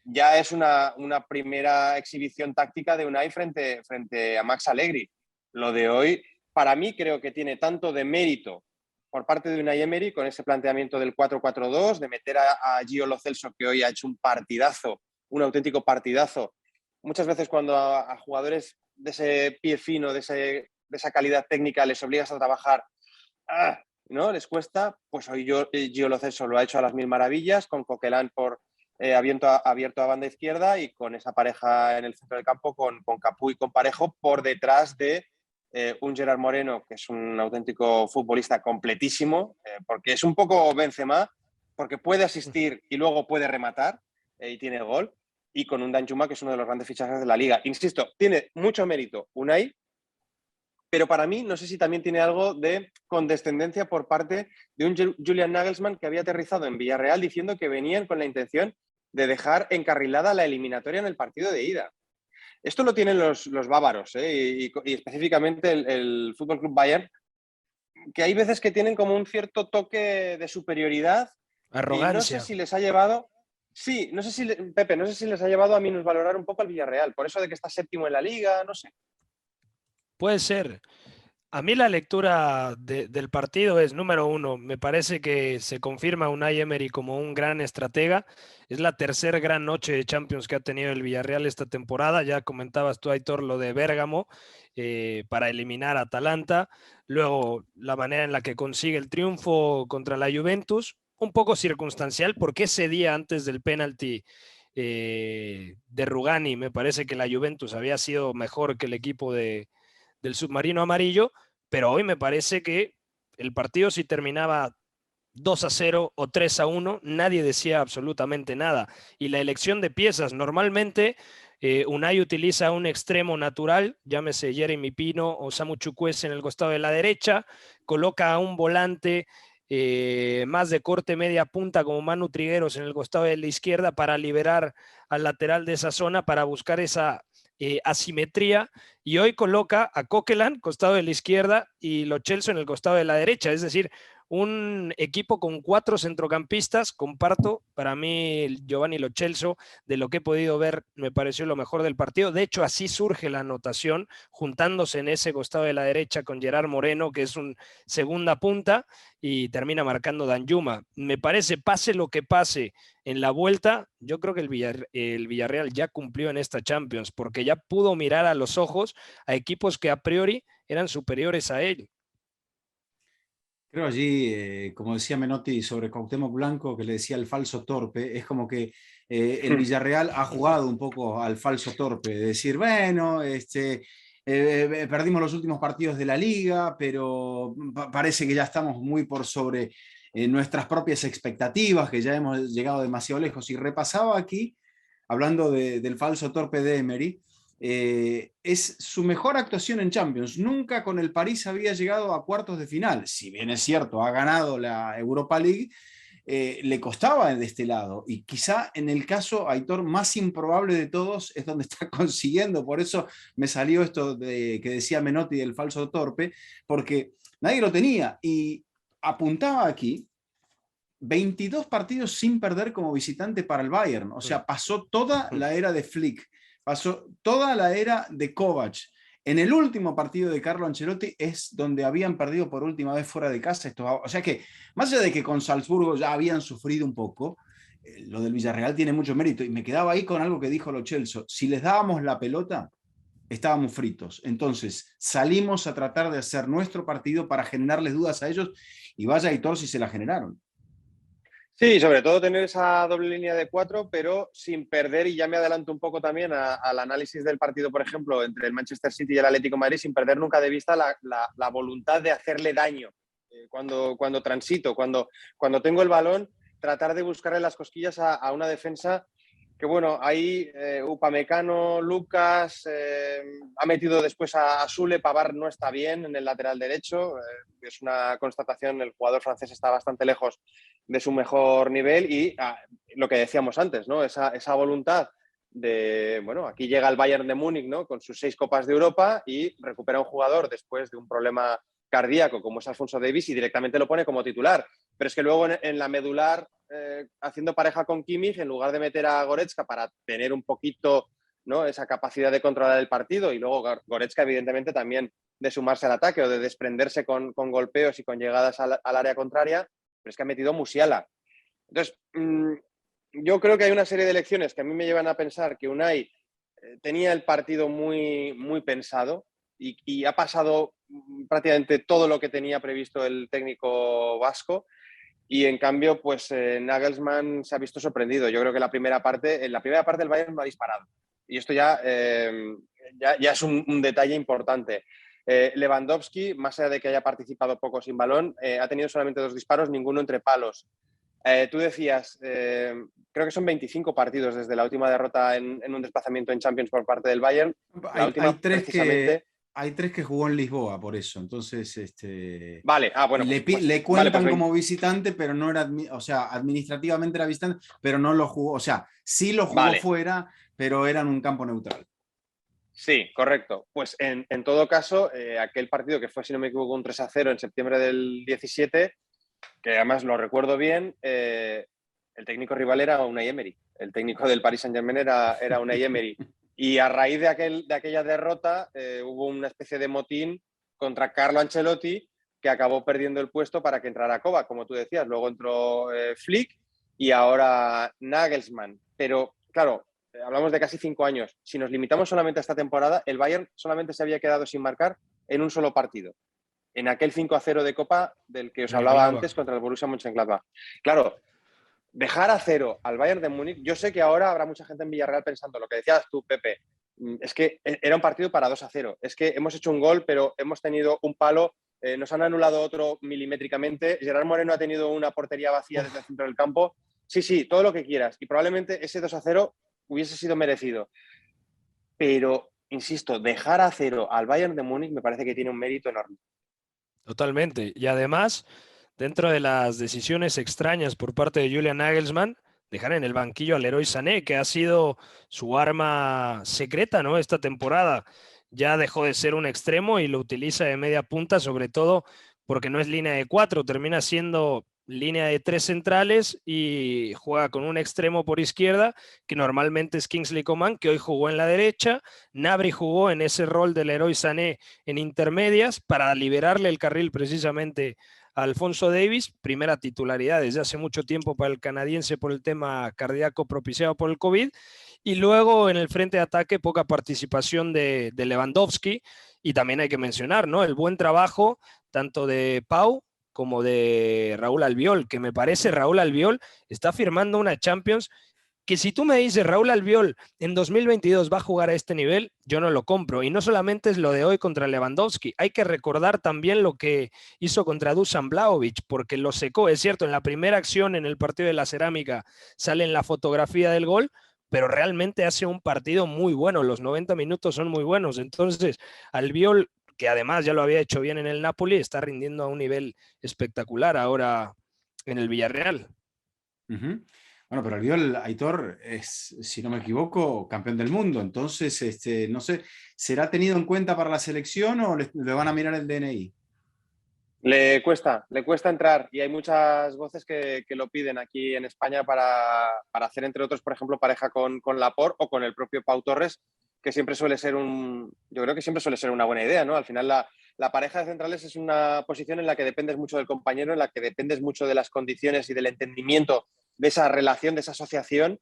ya es una primera exhibición táctica de Unai frente a Max Allegri. Lo de hoy, para mí, creo que tiene tanto de mérito por parte de Unai Emery con ese planteamiento del 4-4-2, de meter a Gio Lo Celso, que hoy ha hecho un partidazo, un auténtico partidazo. Muchas veces cuando a jugadores de ese pie fino, de esa calidad técnica, les obligas a trabajar, ¿no? Les cuesta. Pues hoy Gio Lo Celso lo ha hecho a las mil maravillas, con Coquelin abierto a banda izquierda y con esa pareja en el centro del campo, con Capu y con Parejo por detrás de un Gerard Moreno, que es un auténtico futbolista completísimo, porque es un poco Benzema, porque puede asistir y luego puede rematar y tiene gol, y con un Danjuma, que es uno de los grandes fichajes de la liga. Insisto, tiene mucho mérito Unai, pero para mí no sé si también tiene algo de condescendencia por parte de un Julian Nagelsmann, que había aterrizado en Villarreal diciendo que venían con la intención de dejar encarrilada la eliminatoria en el partido de ida. Esto lo tienen los bávaros, y específicamente el Fútbol Club Bayern, que hay veces que tienen como un cierto toque de superioridad. Arrogancia. Y no sé si les ha llevado... Sí, no sé si, Pepe, no sé si les ha llevado a minusvalorar un poco al Villarreal, por eso de que está séptimo en la liga, no sé. Puede ser. A mí la lectura del partido es, número uno, me parece que se confirma Unai Emery como un gran estratega. Es la tercera gran noche de Champions que ha tenido el Villarreal esta temporada. Ya comentabas tú, Aitor, lo de Bérgamo para eliminar a Atalanta. Luego, la manera en la que consigue el triunfo contra la Juventus. Un poco circunstancial, porque ese día antes del penalti de Rugani, me parece que la Juventus había sido mejor que el equipo del submarino amarillo, pero hoy me parece que el partido, si terminaba 2-0 o 3-1, nadie decía absolutamente nada. Y la elección de piezas, normalmente Unai utiliza un extremo natural, llámese Jeremy Pino o Samu Chukwueze en el costado de la derecha, coloca a un volante más de corte media punta como Manu Trigueros en el costado de la izquierda para liberar al lateral de esa zona, para buscar esa asimetría, y hoy coloca a Coquelin costado de la izquierda y Lo Celso en el costado de la derecha, es decir, un equipo con 4 centrocampistas. Comparto, para mí Giovanni Lo Celso, de lo que he podido ver, me pareció lo mejor del partido. De hecho, así surge la anotación, juntándose en ese costado de la derecha con Gerard Moreno, que es un segunda punta, y termina marcando Danjuma. Me parece, pase lo que pase en la vuelta, yo creo que el Villarreal ya cumplió en esta Champions, porque ya pudo mirar a los ojos a equipos que a priori eran superiores a él. Creo allí, como decía Menotti sobre Cuauhtémoc Blanco, que le decía el falso torpe, es como que el Villarreal ha jugado un poco al falso torpe, de decir, bueno, perdimos los últimos partidos de la liga, pero parece que ya estamos muy por sobre nuestras propias expectativas, que ya hemos llegado demasiado lejos. Y repasaba aquí, hablando del falso torpe de Emery, es su mejor actuación en Champions. Nunca con el París había llegado a cuartos de final. Si bien es cierto, ha ganado la Europa League, le costaba de este lado. Y quizá en el caso, Aitor, más improbable de todos es donde está consiguiendo. Por eso me salió esto que decía Menotti del falso torpe, porque nadie lo tenía. Y apuntaba aquí 22 partidos sin perder como visitante para el Bayern. O sea, pasó toda la era de Flick, pasó toda la era de Kovac. En el último partido de Carlo Ancelotti es donde habían perdido por última vez fuera de casa. O sea que, más allá de que con Salzburgo ya habían sufrido un poco, lo del Villarreal tiene mucho mérito. Y me quedaba ahí con algo que dijo Lo Celso. Si les dábamos la pelota, estábamos fritos. Entonces salimos a tratar de hacer nuestro partido para generarles dudas a ellos, y vaya Aitor si se la generaron. Sí, sobre todo tener esa doble línea de 4, pero sin perder, y ya me adelanto un poco también al análisis del partido, por ejemplo, entre el Manchester City y el Atlético de Madrid, sin perder nunca de vista la voluntad de hacerle daño cuando transito, cuando tengo el balón, tratar de buscarle las cosquillas a una defensa que, bueno, ahí Upamecano, Lucas, ha metido después a Sule. Pavard no está bien en el lateral derecho, es una constatación, el jugador francés está bastante lejos de su mejor nivel, y lo que decíamos antes, ¿no? Esa voluntad de, bueno, aquí llega el Bayern de Múnich, ¿no? Con sus 6 Copas de Europa, y recupera un jugador después de un problema cardíaco como es Alfonso Davies y directamente lo pone como titular. pero es que luego en la medular, haciendo pareja con Kimmich, en lugar de meter a Goretzka para tener un poquito, ¿no?, esa capacidad de controlar el partido, y luego Goretzka evidentemente también de sumarse al ataque o de desprenderse con golpeos y con llegadas al área contraria, pero es que ha metido Musiala. Entonces, yo creo que hay una serie de elecciones que a mí me llevan a pensar que Unai tenía el partido muy, muy pensado y ha pasado prácticamente todo lo que tenía previsto el técnico vasco, y en cambio pues Nagelsmann se ha visto sorprendido. Yo creo que en la primera parte el Bayern no ha disparado, y esto ya es un detalle importante. Lewandowski, más allá de que haya participado poco sin balón, ha tenido solamente 2 disparos, ninguno entre palos. Tú decías, creo que son 25 partidos desde la última derrota en un desplazamiento en Champions por parte del Bayern. La última, precisamente... Hay 3 que jugó en Lisboa, por eso. Entonces, Vale, bueno, le cuentan vale, pues como visitante, pero no era, o sea, administrativamente era visitante, pero no lo jugó, o sea, sí lo jugó fuera, pero era en un campo neutral. Sí, correcto. Pues en todo caso, aquel partido que fue, si no me equivoco, un 3-0 en septiembre del 17, que además lo recuerdo bien, el técnico rival era Unai Emery. El técnico del Paris Saint-Germain era Unai Emery. Y a raíz de aquella derrota hubo una especie de motín contra Carlo Ancelotti, que acabó perdiendo el puesto para que entrara Kovac, como tú decías. Luego entró Flick y ahora Nagelsmann. Pero claro, hablamos de casi 5 años. Si nos limitamos solamente a esta temporada, el Bayern solamente se había quedado sin marcar en un solo partido, en aquel 5-0 de Copa del que os hablaba antes contra el Borussia Mönchengladbach. Claro, dejar a 0 al Bayern de Múnich, yo sé que ahora habrá mucha gente en Villarreal pensando lo que decías tú, Pepe, es que era un partido para 2-0, es que hemos hecho un gol, pero hemos tenido un palo, nos han anulado otro milimétricamente, Gerard Moreno ha tenido una portería vacía desde el centro del campo, sí, todo lo que quieras, y probablemente ese 2-0 hubiese sido merecido, pero, insisto, dejar a 0 al Bayern de Múnich me parece que tiene un mérito enorme. Totalmente, y además, dentro de las decisiones extrañas por parte de Julian Nagelsmann, dejar en el banquillo al Leroy Sané, que ha sido su arma secreta, ¿no?, esta temporada. Ya dejó de ser un extremo y lo utiliza de media punta, sobre todo porque no es línea de 4, termina siendo línea de 3 centrales y juega con un extremo por izquierda, que normalmente es Kingsley Coman, que hoy jugó en la derecha. Gnabry jugó en ese rol del Leroy Sané en intermedias para liberarle el carril precisamente a Alphonso Davies, primera titularidad desde hace mucho tiempo para el canadiense por el tema cardíaco propiciado por el COVID, y luego en el frente de ataque poca participación de Lewandowski, y también hay que mencionar, ¿no?, el buen trabajo tanto de Pau como de Raúl Albiol, que me parece Raúl Albiol está firmando una Champions que si tú me dices Raúl Albiol en 2022 va a jugar a este nivel, yo no lo compro. Y no solamente es lo de hoy contra Lewandowski, hay que recordar también lo que hizo contra Dusan Vlahovic, porque lo secó, es cierto, en la primera acción en el partido de la Cerámica sale en la fotografía del gol, pero realmente hace un partido muy bueno, los 90 minutos son muy buenos. Entonces, Albiol, que además ya lo había hecho bien en el Napoli, está rindiendo a un nivel espectacular ahora en el Villarreal. Bueno, pero Albiol, Aitor, es, si no me equivoco, campeón del mundo. Entonces, no sé, ¿será tenido en cuenta para la selección o le van a mirar el DNI? Le cuesta entrar, y hay muchas voces que lo piden aquí en España para hacer, entre otros, por ejemplo, pareja con Laporte o con el propio Pau Torres, que siempre suele ser yo creo que siempre suele ser una buena idea, ¿no? Al final la pareja de centrales es una posición en la que dependes mucho del compañero, en la que dependes mucho de las condiciones y del entendimiento de esa relación, de esa asociación,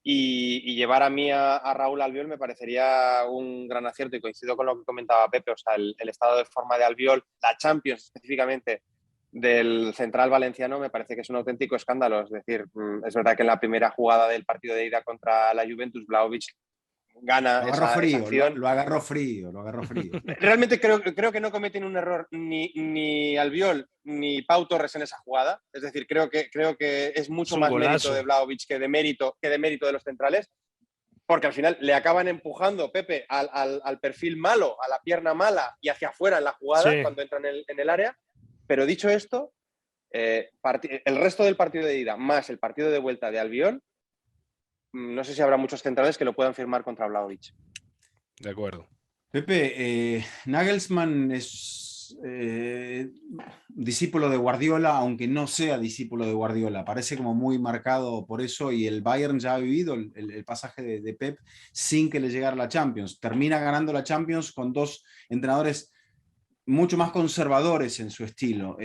y llevar a mí a Raúl Albiol me parecería un gran acierto, y coincido con lo que comentaba Pepe, o sea, el estado de forma de Albiol, la Champions específicamente del central valenciano, me parece que es un auténtico escándalo. Es decir, es verdad que en la primera jugada del partido de ida contra la Juventus, Vlahovic gana esa acción. Lo agarró frío. Realmente creo que no cometen un error ni Albiol ni Pau Torres en esa jugada. Es decir, creo que es mucho más mérito de Vlahovic que de mérito de los centrales, porque al final le acaban empujando, Pepe, al perfil malo, a la pierna mala y hacia afuera en la jugada, sí, cuando entran en el área. Pero dicho esto, el resto del partido de ida más el partido de vuelta de Albiol, no sé si habrá muchos centrales que lo puedan firmar contra Vlahovic. De acuerdo. Pepe, Nagelsmann más discípulo de Guardiola, aunque no sea discípulo de Guardiola. Parece como muy marcado por eso, y el Bayern ya ha vivido el pasaje de Pep sin que le llegara la Champions. Termina ganando la Champions con dos entrenadores mucho más conservadores en su estilo.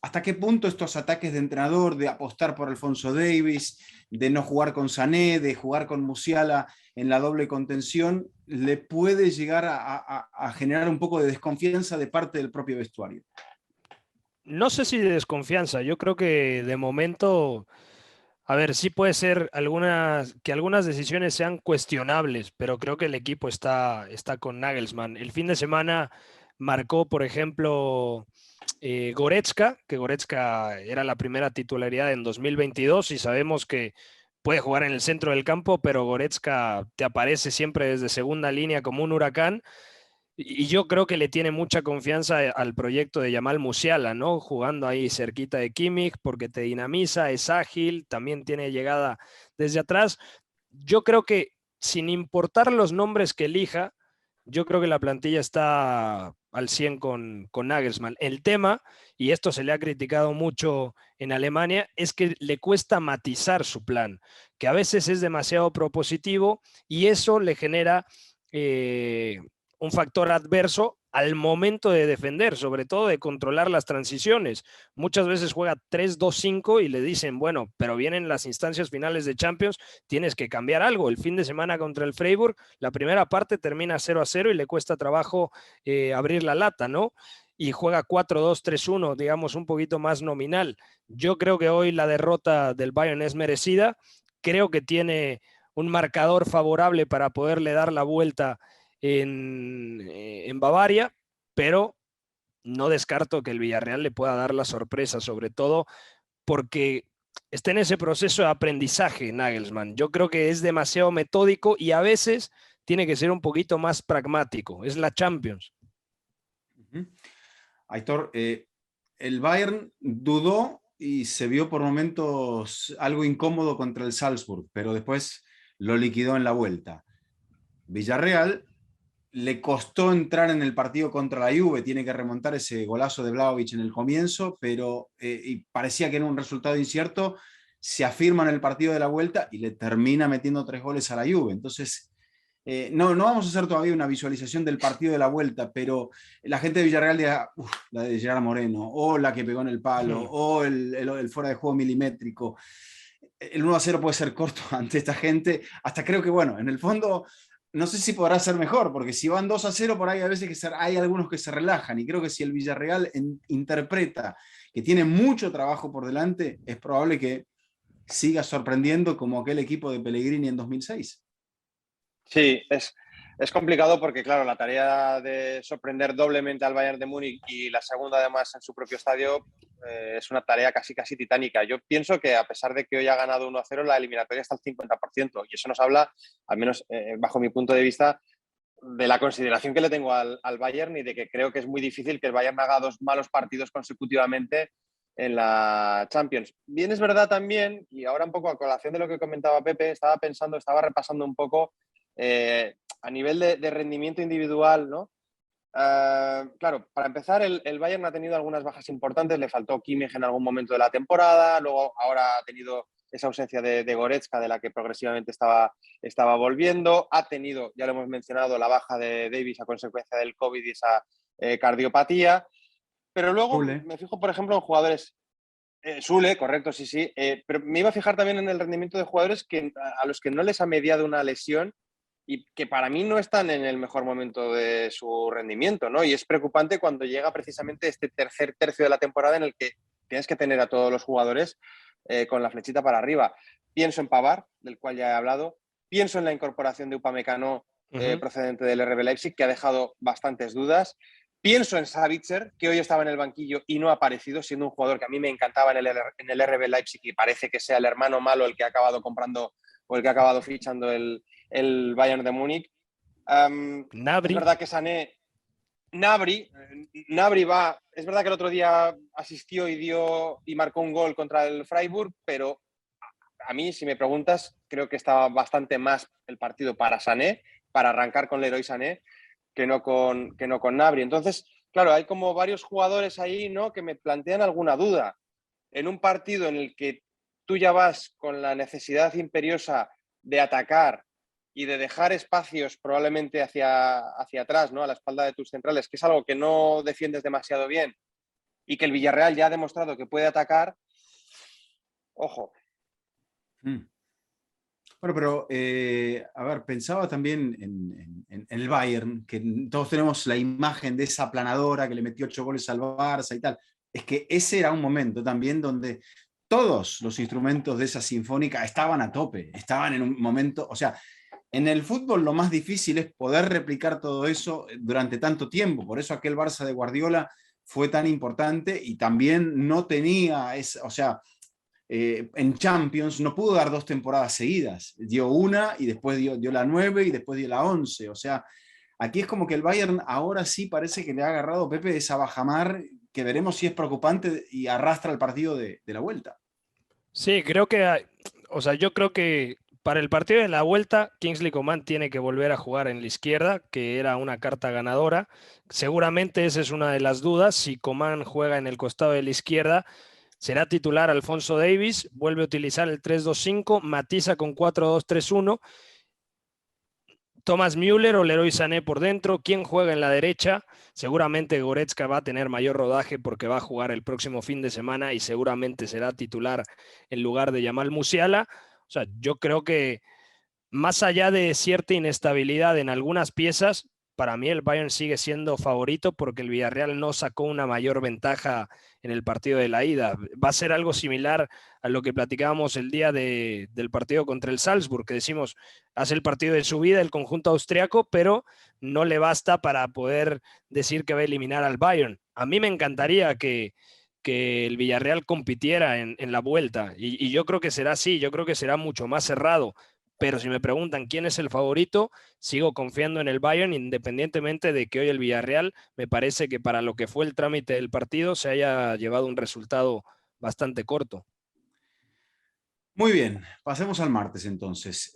¿Hasta qué punto estos ataques de entrenador, de apostar por Alphonso Davies, de no jugar con Sané, de jugar con Musiala en la doble contención, le puede llegar a generar un poco de desconfianza de parte del propio vestuario? No sé si de desconfianza, yo creo que de momento, a ver, sí puede ser que algunas decisiones sean cuestionables, pero creo que el equipo está con Nagelsmann. El fin de semana marcó, por ejemplo, Goretzka, que Goretzka era la primera titularidad en 2022 y sabemos que puede jugar en el centro del campo, pero Goretzka te aparece siempre desde segunda línea como un huracán. Y yo creo que le tiene mucha confianza al proyecto de Yamal Musiala, ¿no? Jugando ahí cerquita de Kimmich, porque te dinamiza, es ágil, también tiene llegada desde atrás. Yo creo que sin importar los nombres que elija, yo creo que la plantilla está al 100 con Nagelsmann. El tema, y esto se le ha criticado mucho en Alemania, es que le cuesta matizar su plan, que a veces es demasiado propositivo y eso le genera un factor adverso al momento de defender, sobre todo de controlar las transiciones. Muchas veces juega 3-2-5 y le dicen, bueno, pero vienen las instancias finales de Champions, tienes que cambiar algo. El fin de semana contra el Freiburg, la primera parte termina 0-0 y le cuesta trabajo abrir la lata, ¿no? Y juega 4-2-3-1, digamos, un poquito más nominal. Yo creo que hoy la derrota del Bayern es merecida. Creo que tiene un marcador favorable para poderle dar la vuelta en Bavaria, pero no descarto que el Villarreal le pueda dar la sorpresa, sobre todo porque está en ese proceso de aprendizaje Nagelsmann. Yo creo que es demasiado metódico y a veces tiene que ser un poquito más pragmático. Es la Champions. Aitor, el Bayern dudó y se vio por momentos algo incómodo contra el Salzburg, pero después lo liquidó en la vuelta. Villarreal le costó entrar en el partido contra la Juve, tiene que remontar ese golazo de Vlahovic en el comienzo, pero y parecía que era un resultado incierto, se afirma en el partido de la vuelta y le termina metiendo 3 goles a la Juve. Entonces, no vamos a hacer todavía una visualización del partido de la vuelta, pero la gente de Villarreal dirá, la de Gerard Moreno, o la que pegó en el palo, o el fuera de juego milimétrico. El 1-0 puede ser corto ante esta gente, hasta creo que, bueno, en el fondo no sé si podrá ser mejor, porque si van 2-0 por ahí a veces hay algunos que se relajan, y creo que si el Villarreal interpreta que tiene mucho trabajo por delante, es probable que siga sorprendiendo como aquel equipo de Pellegrini en 2006. Sí, es complicado porque, claro, la tarea de sorprender doblemente al Bayern de Múnich y la segunda además en su propio estadio es una tarea casi titánica. Yo pienso que a pesar de que hoy ha ganado 1-0, la eliminatoria está al 50% y eso nos habla, al menos bajo mi punto de vista, de la consideración que le tengo al Bayern y de que creo que es muy difícil que el Bayern haga 2 malos partidos consecutivamente en la Champions. Bien, es verdad también, y ahora un poco a colación de lo que comentaba Pepe, estaba repasando un poco a nivel de rendimiento individual, ¿no? Claro, para empezar, el Bayern ha tenido algunas bajas importantes, le faltó Kimmich en algún momento de la temporada, luego ahora ha tenido esa ausencia de Goretzka, de la que progresivamente estaba volviendo, ha tenido, ya lo hemos mencionado, la baja de Davies a consecuencia del COVID y esa cardiopatía, pero luego Zule. me fijo, por ejemplo, en jugadores Zule, correcto, sí, pero me iba a fijar también en el rendimiento de jugadores a los que no les ha mediado una lesión y que para mí no están en el mejor momento de su rendimiento, ¿no? Y es preocupante cuando llega precisamente este tercer tercio de la temporada en el que tienes que tener a todos los jugadores con la flechita para arriba. Pienso en Pavard, del cual ya he hablado, pienso en la incorporación de Upamecano procedente del RB Leipzig, que ha dejado bastantes dudas. Pienso en Savitzer, que hoy estaba en el banquillo y no ha aparecido, siendo un jugador que a mí me encantaba en el RB Leipzig y parece que sea el hermano malo el que ha acabado comprando o el que ha acabado fichando el Bayern de Múnich. Es verdad que Sané, Gnabry va, es verdad que el otro día asistió y marcó un gol contra el Freiburg, pero a mí, si me preguntas, creo que estaba bastante más el partido para Sané, para arrancar con Leroy Sané, que no con Gnabry. Entonces, claro, hay como varios jugadores ahí, ¿no?, que me plantean alguna duda. En un partido en el que tú ya vas con la necesidad imperiosa de atacar y de dejar espacios probablemente hacia atrás, ¿no?, a la espalda de tus centrales, que es algo que no defiendes demasiado bien, y que el Villarreal ya ha demostrado que puede atacar, ojo. Mm. Bueno, pero a ver, pensaba también en el Bayern, que todos tenemos la imagen de esa aplanadora que le metió 8 goles al Barça y tal. Es que ese era un momento también donde todos los instrumentos de esa sinfónica estaban a tope, estaban en un momento, o sea, en el fútbol lo más difícil es poder replicar todo eso durante tanto tiempo. Por eso aquel Barça de Guardiola fue tan importante y también no tenía, o sea, en Champions no pudo dar 2 temporadas seguidas. Dio una y después dio la 9 y después dio la 11. O sea, aquí es como que el Bayern ahora sí parece que le ha agarrado Pepe esa bajamar que veremos si es preocupante y arrastra el partido de la vuelta. Sí, creo que, o sea, yo creo que para el partido de la vuelta, Kingsley Coman tiene que volver a jugar en la izquierda, que era una carta ganadora. Seguramente esa es una de las dudas. Si Coman juega en el costado de la izquierda, será titular Alfonso Davies, vuelve a utilizar el 3-2-5, matiza con 4-2-3-1. Thomas Müller o Leroy Sané por dentro. ¿Quién juega en la derecha? Seguramente Goretzka va a tener mayor rodaje porque va a jugar el próximo fin de semana y seguramente será titular en lugar de Yamal Musiala. O sea, yo creo que más allá de cierta inestabilidad en algunas piezas, para mí el Bayern sigue siendo favorito porque el Villarreal no sacó una mayor ventaja en el partido de la ida. Va a ser algo similar a lo que platicábamos el día del partido contra el Salzburg, que decimos, hace el partido de su vida el conjunto austriaco, pero no le basta para poder decir que va a eliminar al Bayern. A mí me encantaría que el Villarreal compitiera en la vuelta y yo creo que será así, yo creo que será mucho más cerrado, pero si me preguntan quién es el favorito, sigo confiando en el Bayern, independientemente de que hoy el Villarreal me parece que para lo que fue el trámite del partido se haya llevado un resultado bastante corto. Muy bien, pasemos al martes entonces.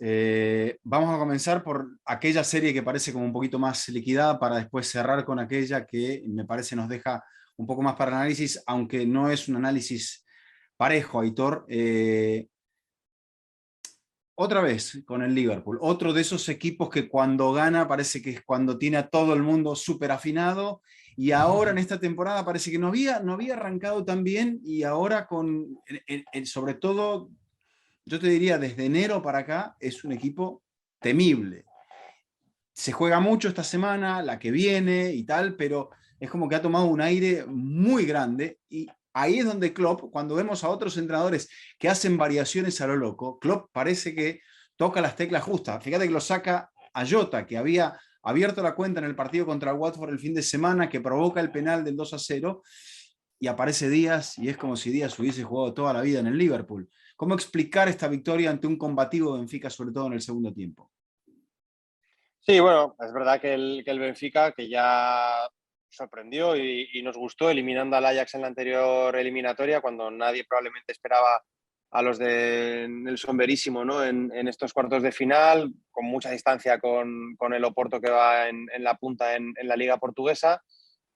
Vamos a comenzar por aquella serie que parece como un poquito más liquidada para después cerrar con aquella que me parece nos deja un poco más para análisis, aunque no es un análisis parejo, Aitor. Otra vez con el Liverpool, otro de esos equipos que cuando gana parece que es cuando tiene a todo el mundo súper afinado y ahora en esta temporada parece que no había arrancado tan bien y ahora sobre todo, yo te diría desde enero para acá es un equipo temible. Se juega mucho esta semana, la que viene y tal, pero es como que ha tomado un aire muy grande y ahí es donde Klopp, cuando vemos a otros entrenadores que hacen variaciones a lo loco, Klopp parece que toca las teclas justas. Fíjate que lo saca a Jota, que había abierto la cuenta en el partido contra el Watford el fin de semana, que provoca el penal del 2-0, y aparece Díaz, y es como si Díaz hubiese jugado toda la vida en el Liverpool. ¿Cómo explicar esta victoria ante un combativo Benfica, sobre todo en el segundo tiempo? Sí, bueno, es verdad que el Benfica, que ya sorprendió y nos gustó eliminando al Ajax en la anterior eliminatoria, cuando nadie probablemente esperaba a los de Nelson Verísimo, ¿no?, en estos cuartos de final, con mucha distancia con el Oporto que va en la punta en la Liga Portuguesa.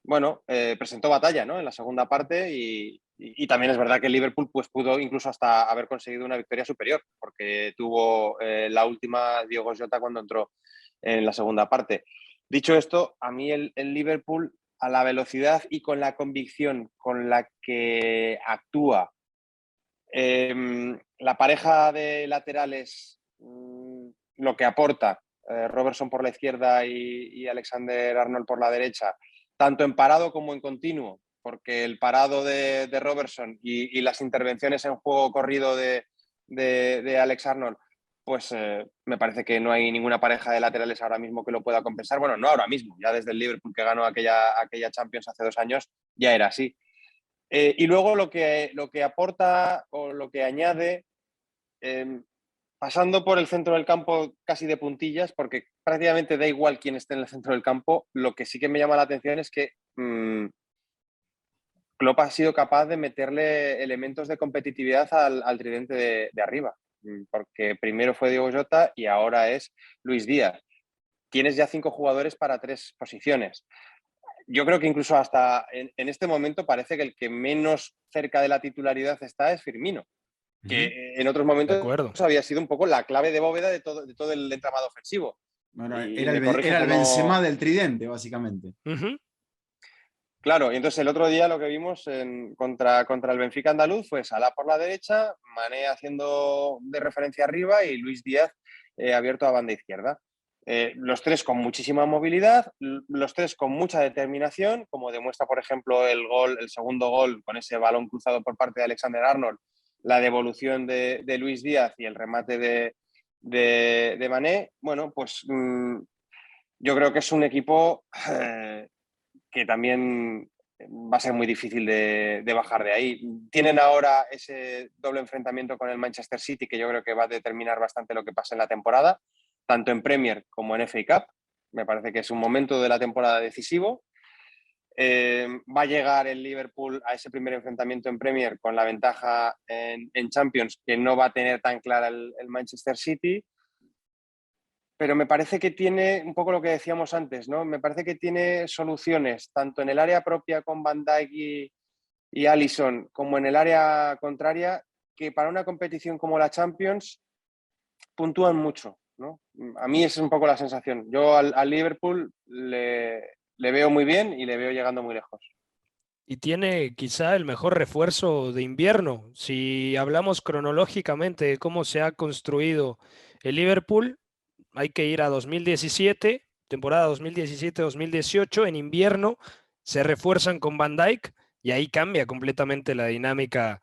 Bueno, presentó batalla, ¿no?, en la segunda parte y también es verdad que el Liverpool pues, pudo incluso hasta haber conseguido una victoria superior, porque tuvo la última Diogo Jota cuando entró en la segunda parte. Dicho esto, a mí el Liverpool, a la velocidad y con la convicción con la que actúa, la pareja de laterales, lo que aporta, Robertson por la izquierda y Alexander Arnold por la derecha, tanto en parado como en continuo, porque el parado de Robertson y las intervenciones en juego corrido de Alex Arnold, pues me parece que no hay ninguna pareja de laterales ahora mismo que lo pueda compensar. Bueno, no ahora mismo, ya desde el Liverpool que ganó aquella Champions hace 2 años, ya era así. Y luego lo que aporta o lo que añade, pasando por el centro del campo casi de puntillas, porque prácticamente da igual quién esté en el centro del campo, lo que sí que me llama la atención es que Klopp ha sido capaz de meterle elementos de competitividad al tridente de arriba, porque primero fue Diogo Jota y ahora es Luis Díaz. Tienes ya 5 jugadores para 3 posiciones. yo creo que incluso hasta en este momento parece que el que menos cerca de la titularidad está es Firmino, que en otros De momentos acuerdo. había sido un poco la clave de bóveda de todo el entramado ofensivo. Bueno, Y me corriges era o el Benzema no. del tridente, básicamente. Ujú. Claro, y entonces el otro día lo que vimos contra el Benfica andaluz fue Salah por la derecha, Mané haciendo de referencia arriba y Luis Díaz abierto a banda izquierda. Los tres con muchísima movilidad, los tres con mucha determinación, como demuestra, por ejemplo, el segundo gol con ese balón cruzado por parte de Alexander Arnold, la devolución de Luis Díaz y el remate de Mané. Bueno, pues yo creo que es un equipo que también va a ser muy difícil de bajar de ahí. Tienen ahora ese doble enfrentamiento con el Manchester City, que yo creo que va a determinar bastante lo que pasa en la temporada, tanto en Premier como en FA Cup. Me parece que es un momento de la temporada decisivo. Va a llegar el Liverpool a ese primer enfrentamiento en Premier con la ventaja en Champions, que no va a tener tan clara el Manchester City. Pero me parece que tiene un poco lo que decíamos antes, ¿no? Me parece que tiene soluciones tanto en el área propia con Van Dijk y Alisson como en el área contraria, que para una competición como la Champions puntúan mucho, ¿no? A mí esa es un poco la sensación. Yo al Liverpool le veo muy bien y le veo llegando muy lejos. Y tiene quizá el mejor refuerzo de invierno. Si hablamos cronológicamente de cómo se ha construido el Liverpool, hay que ir a 2017, temporada 2017-2018, en invierno se refuerzan con Van Dijk y ahí cambia completamente la dinámica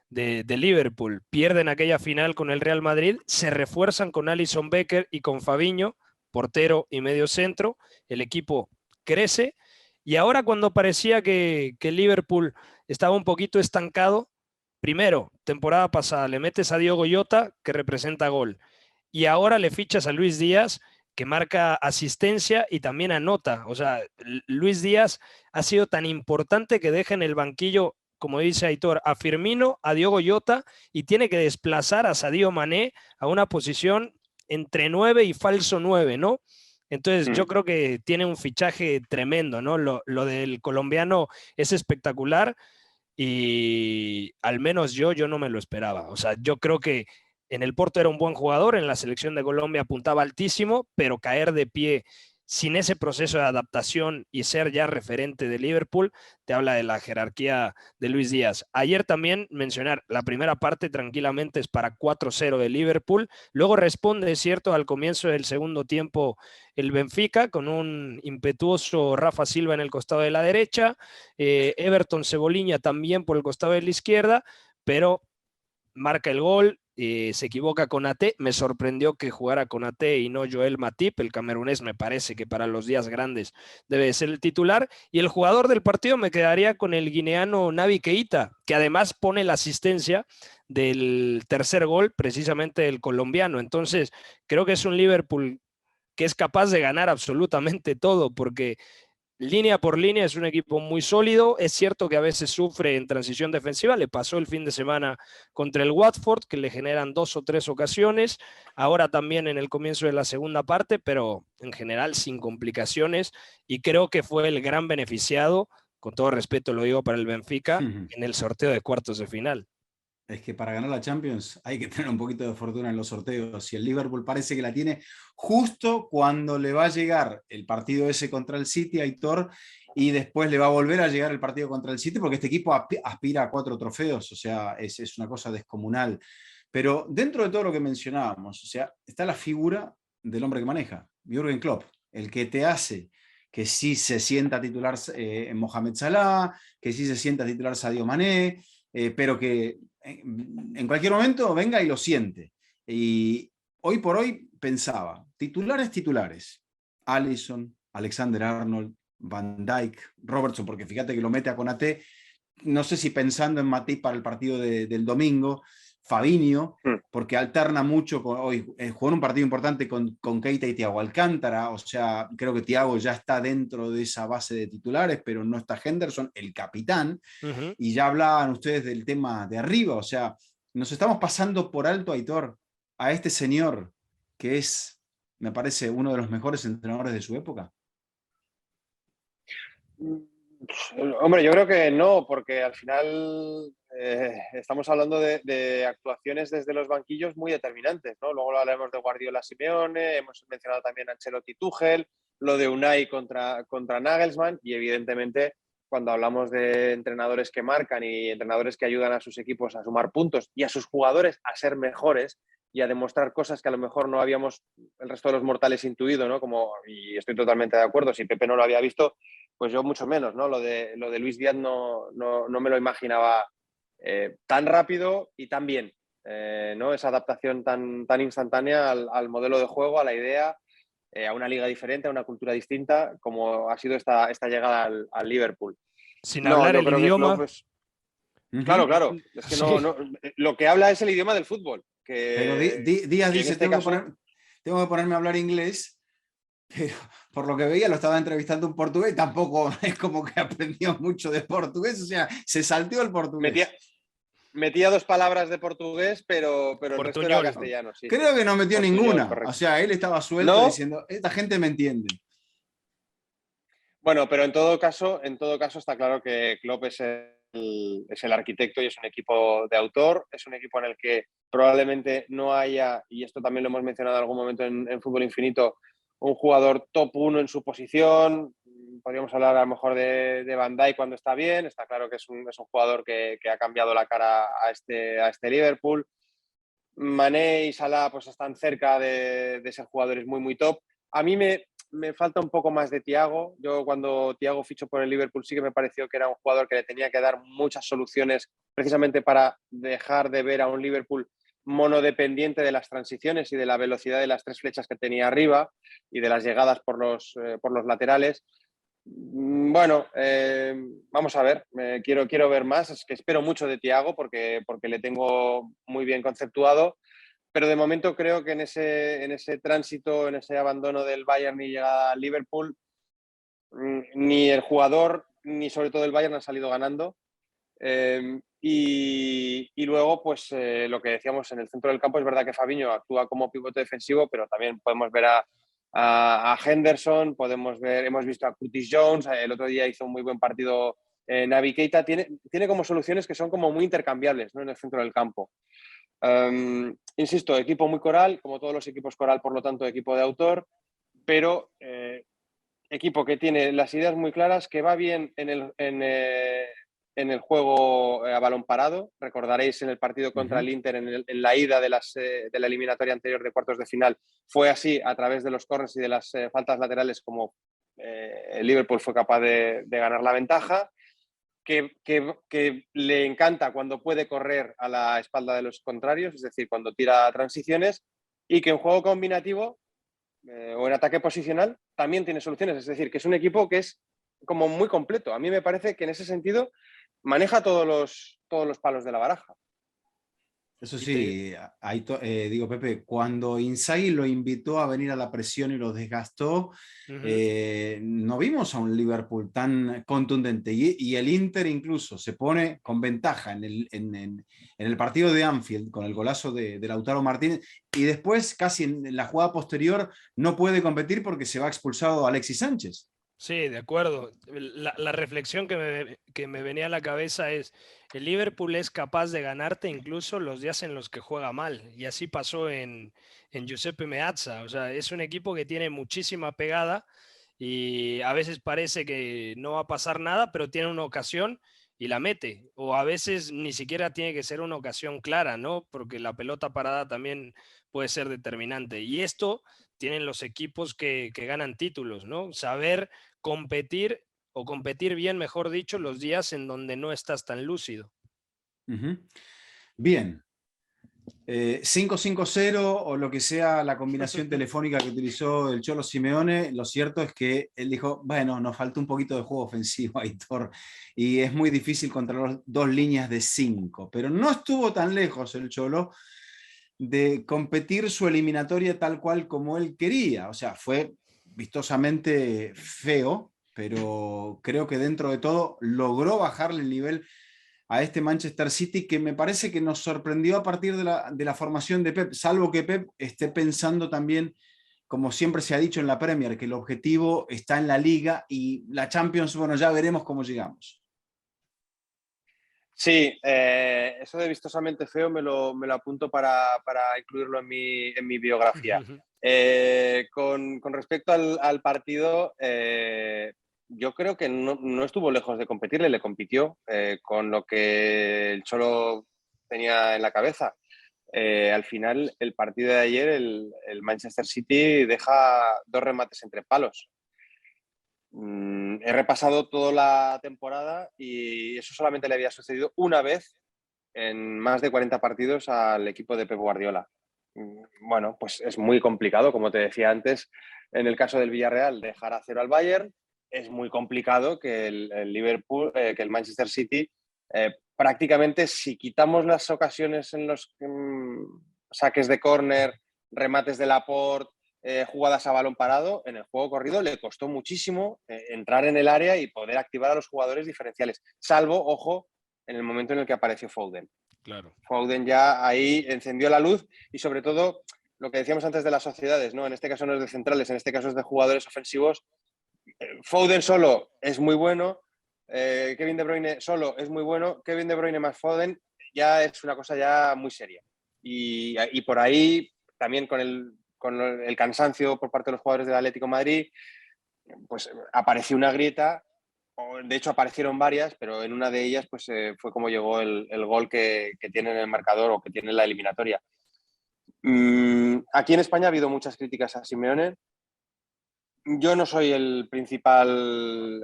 de Liverpool. Pierden aquella final con el Real Madrid, se refuerzan con Alisson Becker y con Fabinho, portero y medio centro, el equipo crece y ahora cuando parecía que Liverpool estaba un poquito estancado, primero, temporada pasada, le metes a Diogo Jota, que representa gol, y ahora le fichas a Luis Díaz, que marca asistencia y también anota. O sea, Luis Díaz ha sido tan importante que deja en el banquillo, como dice Aitor, a Firmino, a Diogo Jota, y tiene que desplazar a Sadio Mané a una posición entre 9 y falso 9, ¿no? Entonces yo creo que tiene un fichaje tremendo, ¿no? Lo del colombiano es espectacular y al menos yo no me lo esperaba. O sea, yo creo que en el Porto era un buen jugador, en la selección de Colombia apuntaba altísimo, pero caer de pie sin ese proceso de adaptación y ser ya referente de Liverpool, te habla de la jerarquía de Luis Díaz. Ayer también mencionar, la primera parte tranquilamente es para 4-0 de Liverpool, luego responde, es cierto, al comienzo del segundo tiempo el Benfica con un impetuoso Rafa Silva en el costado de la derecha, Everton Cebolinha también por el costado de la izquierda, pero marca el gol, se equivoca con AT, me sorprendió que jugara con AT y no Joel Matip, el camerunés me parece que para los días grandes debe ser el titular, y el jugador del partido me quedaría con el guineano Naby Keita, que además pone la asistencia del tercer gol, precisamente el colombiano. Entonces, creo que es un Liverpool que es capaz de ganar absolutamente todo, porque línea por línea es un equipo muy sólido. Es cierto que a veces sufre en transición defensiva. Le pasó el fin de semana contra el Watford, que le generan 2 o 3 ocasiones. Ahora también en el comienzo de la segunda parte, pero en general sin complicaciones. Y creo que fue el gran beneficiado, con todo respeto lo digo para el Benfica, en el sorteo de cuartos de final. Es que para ganar la Champions hay que tener un poquito de fortuna en los sorteos. Y el Liverpool parece que la tiene justo cuando le va a llegar el partido ese contra el City, Aitor, y después le va a volver a llegar el partido contra el City, porque este equipo aspira a 4 trofeos, o sea, es una cosa descomunal. Pero dentro de todo lo que mencionábamos, o sea, está la figura del hombre que maneja, Jürgen Klopp, el que te hace que sí se sienta titular Mohamed Salah, que sí se sienta titular Sadio Mané, pero que en cualquier momento venga y lo siente. Y hoy por hoy pensaba, titulares, Alisson, Alexander Arnold, Van Dijk, Robertson, porque fíjate que lo mete a Konaté, no sé si pensando en Matip para el partido del domingo, Fabinho, porque alterna mucho, hoy jugó en un partido importante con Keita y Thiago Alcántara, o sea, creo que Thiago ya está dentro de esa base de titulares, pero no está Henderson, el capitán, y ya hablaban ustedes del tema de arriba, o sea, nos estamos pasando por alto, Aitor, a este señor que es, me parece, uno de los mejores entrenadores de su época. Hombre, yo creo que no, porque al final estamos hablando de actuaciones desde los banquillos muy determinantes, ¿no? Luego lo hablaremos de Guardiola, Simeone, hemos mencionado también a Ancelotti, Tuchel, lo de Unai contra Nagelsmann, y evidentemente cuando hablamos de entrenadores que marcan y entrenadores que ayudan a sus equipos a sumar puntos y a sus jugadores a ser mejores y a demostrar cosas que a lo mejor no habíamos el resto de los mortales intuido, ¿no? Como, y estoy totalmente de acuerdo, si Pepe no lo había visto, pues yo mucho menos, ¿no? Lo de Luis Díaz no me lo imaginaba tan rápido y tan bien, ¿no? Esa adaptación tan instantánea al modelo de juego, a la idea, a una liga diferente, a una cultura distinta, como ha sido esta llegada al Liverpool. Sin No, hablar yo el creo que idioma. Klopp es... Ujú. Claro, claro, es que Sí. lo que habla es el idioma del fútbol, Pero que Díaz en dice, este caso... tengo que ponerme a hablar inglés, pero por lo que veía lo estaba entrevistando un portugués y tampoco es como que aprendió mucho de portugués, o sea, se salteó el Metía, portugués. metía dos palabras de portugués, pero el resto era Portuñol. castellano, sí, sí. Creo que no metió Portuñol, ninguna, o correcto. sea, él estaba suelto No, diciendo, esta gente me entiende. bueno, pero en todo caso está claro que Klopp es el arquitecto y es un equipo de autor, es un equipo en el que probablemente no haya, y esto también lo hemos mencionado en algún momento en Fútbol Infinito, un jugador top 1 en su posición. Podríamos hablar a lo mejor de Van Dijk cuando está bien, está claro que es un jugador que ha cambiado la cara a este Liverpool. Mané y Salah pues están cerca de ser jugadores muy, muy top. A mí me falta un poco más de Thiago. Yo cuando Thiago fichó por el Liverpool sí que me pareció que era un jugador que le tenía que dar muchas soluciones precisamente para dejar de ver a un Liverpool monodependiente de las transiciones y de la velocidad de las tres flechas que tenía arriba y de las llegadas por los laterales. Bueno, vamos a ver, quiero ver más, es que espero mucho de Thiago porque le tengo muy bien conceptuado, pero de momento creo que en ese tránsito, en ese abandono del Bayern y llegada al Liverpool, ni el jugador ni sobre todo el Bayern han salido ganando. Y luego, pues lo que decíamos en el centro del campo, es verdad que Fabinho actúa como pivote defensivo, pero también podemos ver a Henderson, hemos visto a Curtis Jones, el otro día hizo un muy buen partido Naby Keita, tiene como soluciones que son como muy intercambiables, ¿no? En el centro del campo. Insisto, equipo muy coral, como todos los equipos coral, por lo tanto, equipo de autor, pero equipo que tiene las ideas muy claras, que va bien en el juego a balón parado. Recordaréis en el partido contra el Inter, en la ida de la eliminatoria anterior de cuartos de final, fue así, a través de los corners y de las faltas laterales, como el Liverpool fue capaz de ganar la ventaja. Que le encanta cuando puede correr a la espalda de los contrarios, es decir, cuando tira transiciones, y que en juego combinativo o en ataque posicional también tiene soluciones. Es decir, que es un equipo que es como muy completo. A mí me parece que en ese sentido maneja todos los palos de la baraja. Eso Y te- sí, digo Pepe, cuando Inzaghi lo invitó a venir a la presión y lo desgastó, Ujú. no vimos a un Liverpool tan contundente y el Inter incluso se pone con ventaja en el partido de Anfield con el golazo de Lautaro Martínez y después casi en la jugada posterior no puede competir porque se va expulsado Alexis Sánchez. Sí, de acuerdo. La reflexión que me venía a la cabeza es, el Liverpool es capaz de ganarte incluso los días en los que juega mal. Y así pasó en Giuseppe Meazza. O sea, es un equipo que tiene muchísima pegada y a veces parece que no va a pasar nada, pero tiene una ocasión y la mete. O a veces ni siquiera tiene que ser una ocasión clara, ¿no? Porque la pelota parada también puede ser determinante. Y esto tienen los equipos que ganan títulos, ¿no? Saber competir o competir bien, mejor dicho, los días en donde no estás tan lúcido. Bien, 5-5-0 o lo que sea la combinación telefónica que utilizó el Cholo Simeone, lo cierto es que él dijo, bueno, nos falta un poquito de juego ofensivo, Aitor, y es muy difícil contra las dos líneas de 5, pero no estuvo tan lejos el Cholo de competir su eliminatoria tal cual como él quería, o sea, fue vistosamente feo, pero creo que dentro de todo logró bajarle el nivel a este Manchester City que me parece que nos sorprendió a partir de la formación de Pep, salvo que Pep esté pensando también como siempre se ha dicho en la Premier, que el objetivo está en la Liga y la Champions, bueno, ya veremos cómo llegamos. Sí, eso de vistosamente feo me lo apunto para incluirlo en mi biografía. Con respecto al partido, yo creo que no estuvo lejos de competirle, le compitió con lo que el Cholo tenía en la cabeza. Al final, el partido de ayer, el Manchester City deja 2 remates entre palos. He repasado toda la temporada y eso solamente le había sucedido una vez en más de 40 partidos al equipo de Pep Guardiola. Bueno, pues es muy complicado, como te decía antes, en el caso del Villarreal, dejar a 0 al Bayern. Es muy complicado que el Liverpool, que el Manchester City, prácticamente si quitamos las ocasiones en los saques de córner, remates de Laporte, jugadas a balón parado, en el juego corrido le costó muchísimo entrar en el área y poder activar a los jugadores diferenciales, salvo, ojo, en el momento en el que apareció Foden. Claro. Foden ya ahí encendió la luz y sobre todo lo que decíamos antes de las sociedades, ¿no? En este caso no es de centrales, en este caso es de jugadores ofensivos. Foden solo es muy bueno, Kevin De Bruyne solo es muy bueno, Kevin De Bruyne más Foden ya es una cosa ya muy seria. Y por ahí también con el cansancio por parte de los jugadores del Atlético de Madrid, pues apareció una grieta. De hecho, aparecieron varias, pero en una de ellas pues, fue como llegó el gol que tiene en el marcador o que tiene en la eliminatoria. Aquí en España ha habido muchas críticas a Simeone. Yo no soy el principal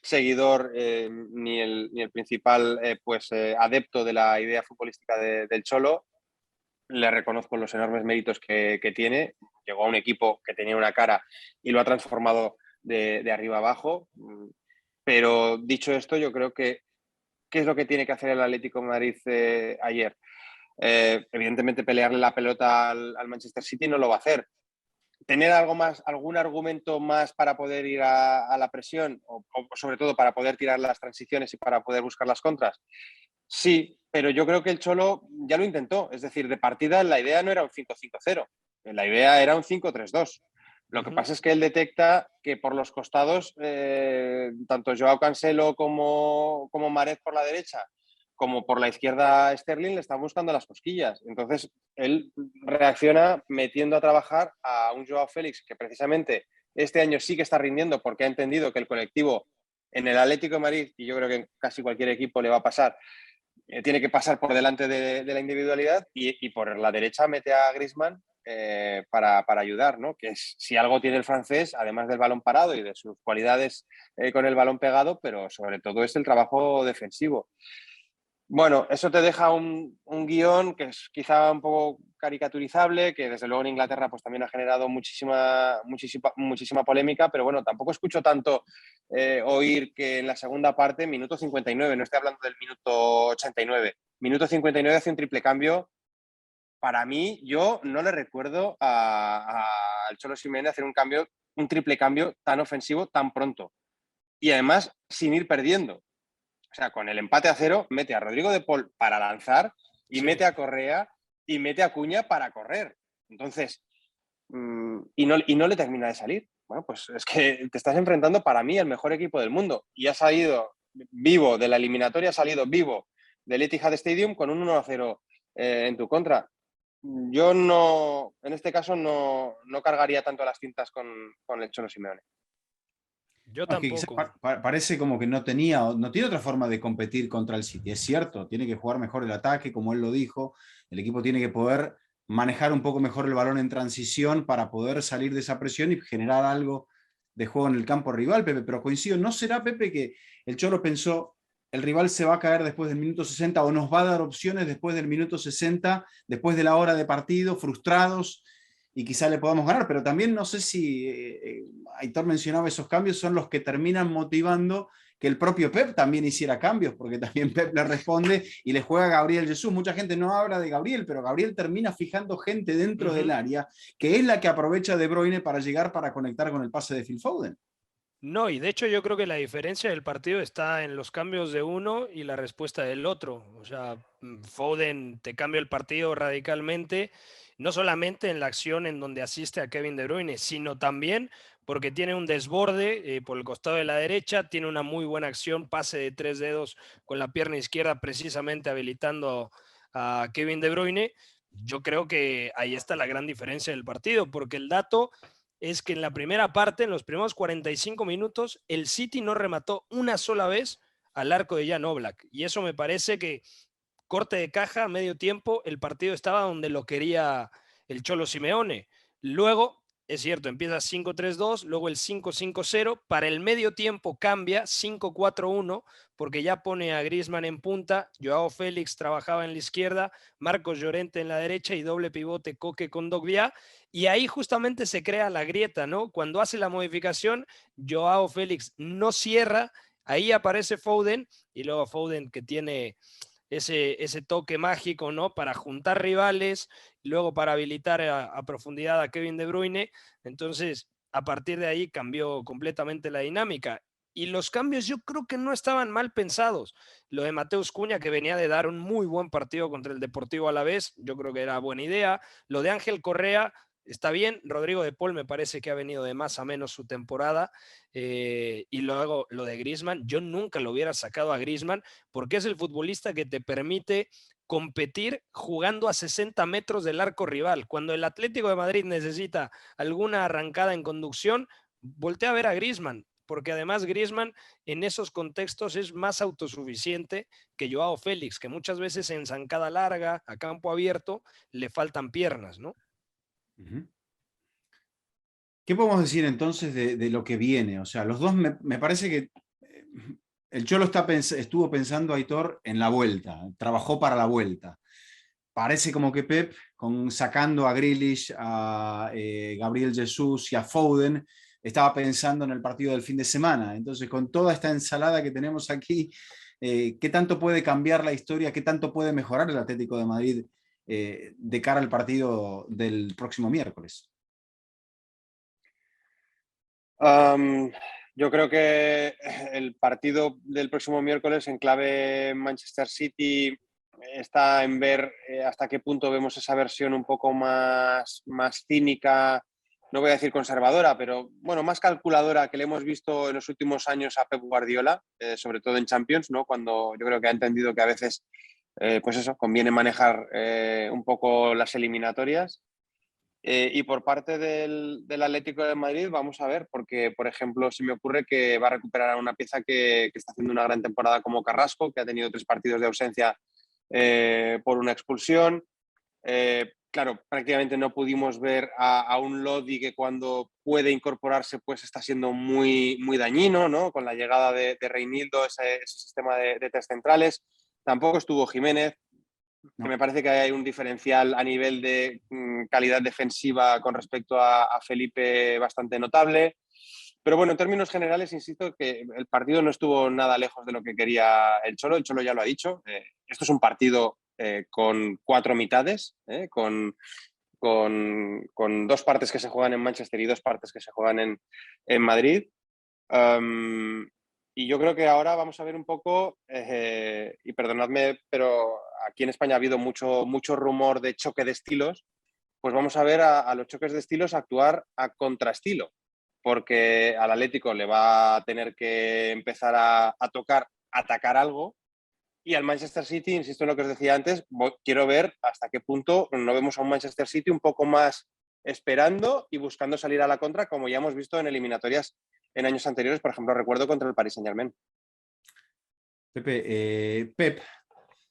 seguidor ni el principal adepto de la idea futbolística del Cholo. Le reconozco los enormes méritos que tiene. Llegó a un equipo que tenía una cara y lo ha transformado de arriba abajo. Pero dicho esto, yo creo que ¿qué es lo que tiene que hacer el Atlético de Madrid ayer? Evidentemente pelearle la pelota al Manchester City no lo va a hacer. ¿Tener algún argumento más para poder ir a la presión o sobre todo para poder tirar las transiciones y para poder buscar las contras? Sí, pero yo creo que el Cholo ya lo intentó. Es decir, de partida la idea no era un 5-5-0, la idea era un 5-3-2. Lo que pasa es que él detecta que por los costados, tanto Joao Cancelo como Mahrez por la derecha, como por la izquierda Sterling, le están buscando las cosquillas. Entonces, él reacciona metiendo a trabajar a un Joao Félix que precisamente este año sí que está rindiendo porque ha entendido que el colectivo en el Atlético de Madrid, y yo creo que en casi cualquier equipo le va a pasar, tiene que pasar por delante de la individualidad y por la derecha mete a Griezmann para ayudar, ¿no? Que es, si algo tiene el francés, además del balón parado y de sus cualidades con el balón pegado, pero sobre todo es el trabajo defensivo. Bueno, eso te deja un guión que es quizá un poco caricaturizable, que desde luego en Inglaterra pues también ha generado muchísima polémica, pero bueno, tampoco escucho tanto oír que en la segunda parte, minuto 59, no estoy hablando del minuto 89, minuto 59 hace un triple cambio. Para mí, yo no le recuerdo al Cholo Simeone hacer un triple cambio tan ofensivo tan pronto. Y además sin ir perdiendo. O sea, con el empate a 0, mete a Rodrigo de Paul para lanzar y mete a Correa y mete a Cuña para correr. Entonces, y no le termina de salir. Bueno, pues es que te estás enfrentando para mí al mejor equipo del mundo y ha salido vivo de la eliminatoria, ha salido vivo del Etihad Stadium con un 1-0 en tu contra. Yo no, en este caso no cargaría tanto las tintas con el Cholo Simeone. Yo No, es que tampoco. parece como que no tiene otra forma de competir contra el City. Es cierto, tiene que jugar mejor el ataque, como él lo dijo. El equipo tiene que poder manejar un poco mejor el balón en transición para poder salir de esa presión y generar algo de juego en el campo rival, Pepe. Pero coincido, ¿no será, Pepe, que el Cholo pensó el rival se va a caer después del minuto 60 o nos va a dar opciones después del minuto 60, después de la hora de partido, frustrados? Y quizá le podamos ganar, pero también no sé si Aitor mencionaba esos cambios, son los que terminan motivando que el propio Pep también hiciera cambios, porque también Pep le responde y le juega a Gabriel Jesús. Mucha gente no habla de Gabriel, pero Gabriel termina fijando gente dentro del área, que es la que aprovecha De Bruyne para llegar para conectar con el pase de Phil Foden. No, y de hecho yo creo que la diferencia del partido está en los cambios de uno y la respuesta del otro. O sea, Foden te cambia el partido radicalmente, no solamente en la acción en donde asiste a Kevin De Bruyne, sino también porque tiene un desborde por el costado de la derecha, tiene una muy buena acción, pase de 3 dedos con la pierna izquierda, precisamente habilitando a Kevin De Bruyne. Yo creo que ahí está la gran diferencia del partido, porque el dato es que en la primera parte, en los primeros 45 minutos, el City no remató una sola vez al arco de Jan Oblak. Y eso me parece que, corte de caja, medio tiempo, el partido estaba donde lo quería el Cholo Simeone. Luego, es cierto, empieza 5-3-2, luego el 5-5-0, para el medio tiempo cambia 5-4-1, porque ya pone a Griezmann en punta, Joao Félix trabajaba en la izquierda, Marcos Llorente en la derecha y doble pivote Coque con Dogbia, y ahí justamente se crea la grieta, ¿no? Cuando hace la modificación, Joao Félix no cierra, ahí aparece Foden, y luego Foden que tiene ese toque mágico, ¿no? Para juntar rivales, luego para habilitar a profundidad a Kevin De Bruyne. Entonces, a partir de ahí cambió completamente la dinámica. Y los cambios yo creo que no estaban mal pensados. Lo de Mateus Cunha, que venía de dar un muy buen partido contra el Deportivo Alavés, yo creo que era buena idea. Lo de Ángel Correa, está bien. Rodrigo de Paul me parece que ha venido de más a menos su temporada. Y luego lo de Griezmann, yo nunca lo hubiera sacado a Griezmann porque es el futbolista que te permite competir jugando a 60 metros del arco rival. Cuando el Atlético de Madrid necesita alguna arrancada en conducción, voltea a ver a Griezmann, porque además Griezmann en esos contextos es más autosuficiente que Joao Félix, que muchas veces en zancada larga, a campo abierto, le faltan piernas, ¿no? ¿Qué podemos decir entonces de lo que viene? O sea, los dos me parece que el Cholo estuvo pensando, Aitor, en la vuelta, trabajó para la vuelta. Parece como que Pep, sacando a Grealish, a Gabriel Jesús y a Foden, estaba pensando en el partido del fin de semana. Entonces, con toda esta ensalada que tenemos aquí, ¿qué tanto puede cambiar la historia? ¿Qué tanto puede mejorar el Atlético de Madrid de cara al partido del próximo miércoles? Um, yo creo que el partido del próximo miércoles en clave Manchester City está en ver hasta qué punto vemos esa versión un poco más cínica, no voy a decir conservadora, pero bueno, más calculadora que le hemos visto en los últimos años a Pep Guardiola, sobre todo en Champions, ¿no? Cuando yo creo que ha entendido que a veces, pues eso, conviene manejar un poco las eliminatorias. Y por parte del Atlético de Madrid, vamos a ver, porque, por ejemplo, se me ocurre que va a recuperar a una pieza que está haciendo una gran temporada como Carrasco, que ha tenido 3 partidos de ausencia por una expulsión. Claro, prácticamente no pudimos ver a un Lodi que cuando puede incorporarse pues está siendo muy dañino, ¿no? Con la llegada de Reinildo, ese sistema de 3 centrales. Tampoco estuvo Jiménez, que me parece que hay un diferencial a nivel de calidad defensiva con respecto a Felipe bastante notable. Pero bueno, en términos generales, insisto que el partido no estuvo nada lejos de lo que quería el Cholo. El Cholo ya lo ha dicho. Esto es un partido con 4 mitades, con 2 partes que se juegan en Manchester y 2 partes que se juegan en Madrid. Y yo creo que ahora vamos a ver un poco, y perdonadme, pero aquí en España ha habido mucho rumor de choque de estilos, pues vamos a ver a los choques de estilos actuar a contraestilo, porque al Atlético le va a tener que empezar a atacar algo, y al Manchester City, insisto en lo que os decía antes, quiero ver hasta qué punto no vemos a un Manchester City un poco más esperando y buscando salir a la contra, como ya hemos visto en eliminatorias en años anteriores, por ejemplo, recuerdo contra el Paris Saint-Germain. Pep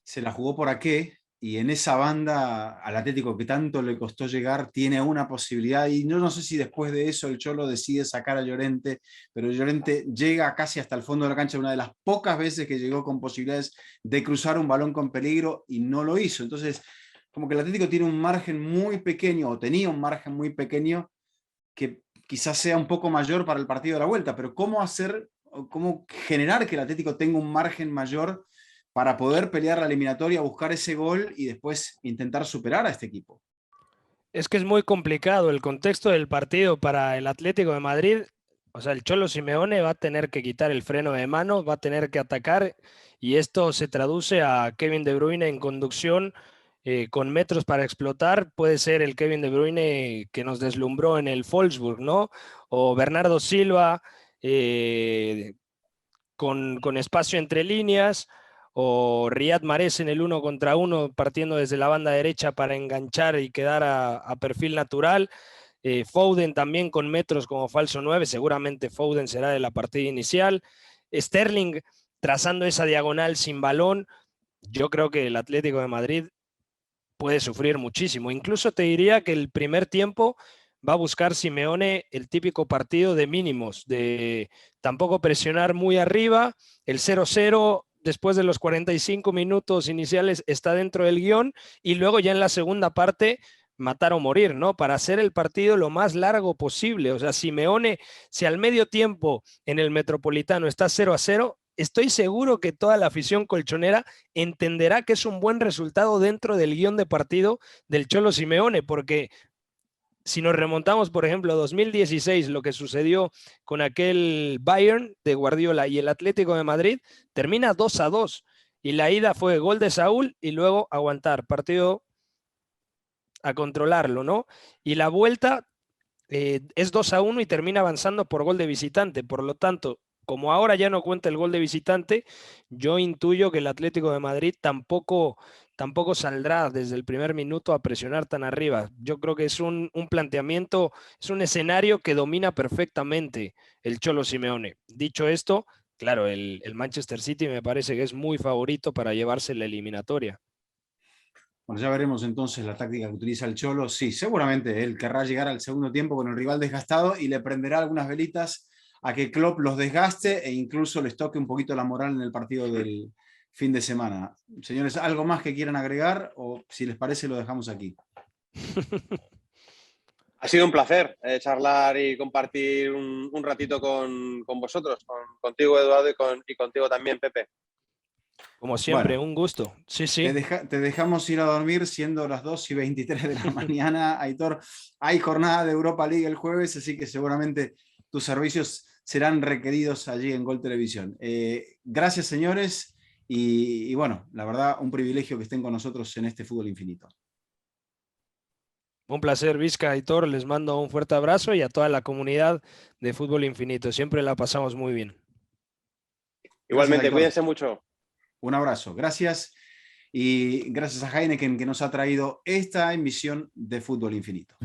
se la jugó por aquí y en esa banda al Atlético que tanto le costó llegar tiene una posibilidad y no sé si después de eso el Cholo decide sacar a Llorente, pero Llorente llega casi hasta el fondo de la cancha, una de las pocas veces que llegó con posibilidades de cruzar un balón con peligro y no lo hizo. Entonces, como que el Atlético tiene un margen muy pequeño o tenía un margen muy pequeño que quizás sea un poco mayor para el partido de la vuelta, pero cómo generar que el Atlético tenga un margen mayor para poder pelear la eliminatoria, buscar ese gol y después intentar superar a este equipo? Es que es muy complicado el contexto del partido para el Atlético de Madrid. O sea, el Cholo Simeone va a tener que quitar el freno de mano, va a tener que atacar y esto se traduce a Kevin De Bruyne en conducción con metros para explotar. Puede ser el Kevin De Bruyne que nos deslumbró en el Wolfsburg, ¿no? O Bernardo Silva eh, con espacio entre líneas, o Riyad Mahrez en el 1 contra 1 partiendo desde la banda derecha para enganchar y quedar a perfil natural. Foden también con metros como falso 9, seguramente Foden será de la partida inicial. Sterling trazando esa diagonal sin balón, yo creo que el Atlético de Madrid puede sufrir muchísimo. Incluso te diría que el primer tiempo va a buscar Simeone el típico partido de mínimos, de tampoco presionar muy arriba, el 0-0 después de los 45 minutos iniciales está dentro del guión y luego ya en la segunda parte matar o morir, ¿no? Para hacer el partido lo más largo posible. O sea, Simeone, si al medio tiempo en el Metropolitano está 0-0, estoy seguro que toda la afición colchonera entenderá que es un buen resultado dentro del guión de partido del Cholo Simeone, porque si nos remontamos, por ejemplo, a 2016, lo que sucedió con aquel Bayern de Guardiola y el Atlético de Madrid, termina 2-2. Y la ida fue gol de Saúl y luego aguantar, partido a controlarlo, ¿no? Y la vuelta es 2-1 y termina avanzando por gol de visitante. Por lo tanto, como ahora ya no cuenta el gol de visitante, yo intuyo que el Atlético de Madrid tampoco saldrá desde el primer minuto a presionar tan arriba. Yo creo que es un planteamiento, es un escenario que domina perfectamente el Cholo Simeone. Dicho esto, claro, el Manchester City me parece que es muy favorito para llevarse la eliminatoria. Bueno, ya veremos entonces la táctica que utiliza el Cholo. Sí, seguramente él querrá llegar al segundo tiempo con el rival desgastado y le prenderá algunas velitas a que Klopp los desgaste e incluso les toque un poquito la moral en el partido del fin de semana. Señores, ¿algo más que quieran agregar o si les parece lo dejamos aquí? Ha sido un placer charlar y compartir un ratito con vosotros, contigo Eduardo y contigo también Pepe. Como siempre, Bueno, un gusto. Sí, sí. te dejamos ir a dormir siendo las 2:23 de la mañana, Aitor. Hay jornada de Europa League el jueves, así que seguramente tus servicios serán requeridos allí en Gol Televisión. Gracias, señores, y bueno, la verdad, un privilegio que estén con nosotros en este Fútbol Infinito. Un placer, Vizca y Thor. Les mando un fuerte abrazo y a toda la comunidad de Fútbol Infinito. Siempre la pasamos muy bien. Gracias, Igualmente, Aitor. cuídense mucho. Un abrazo. Gracias. Y gracias a Heineken que nos ha traído esta emisión de Fútbol Infinito.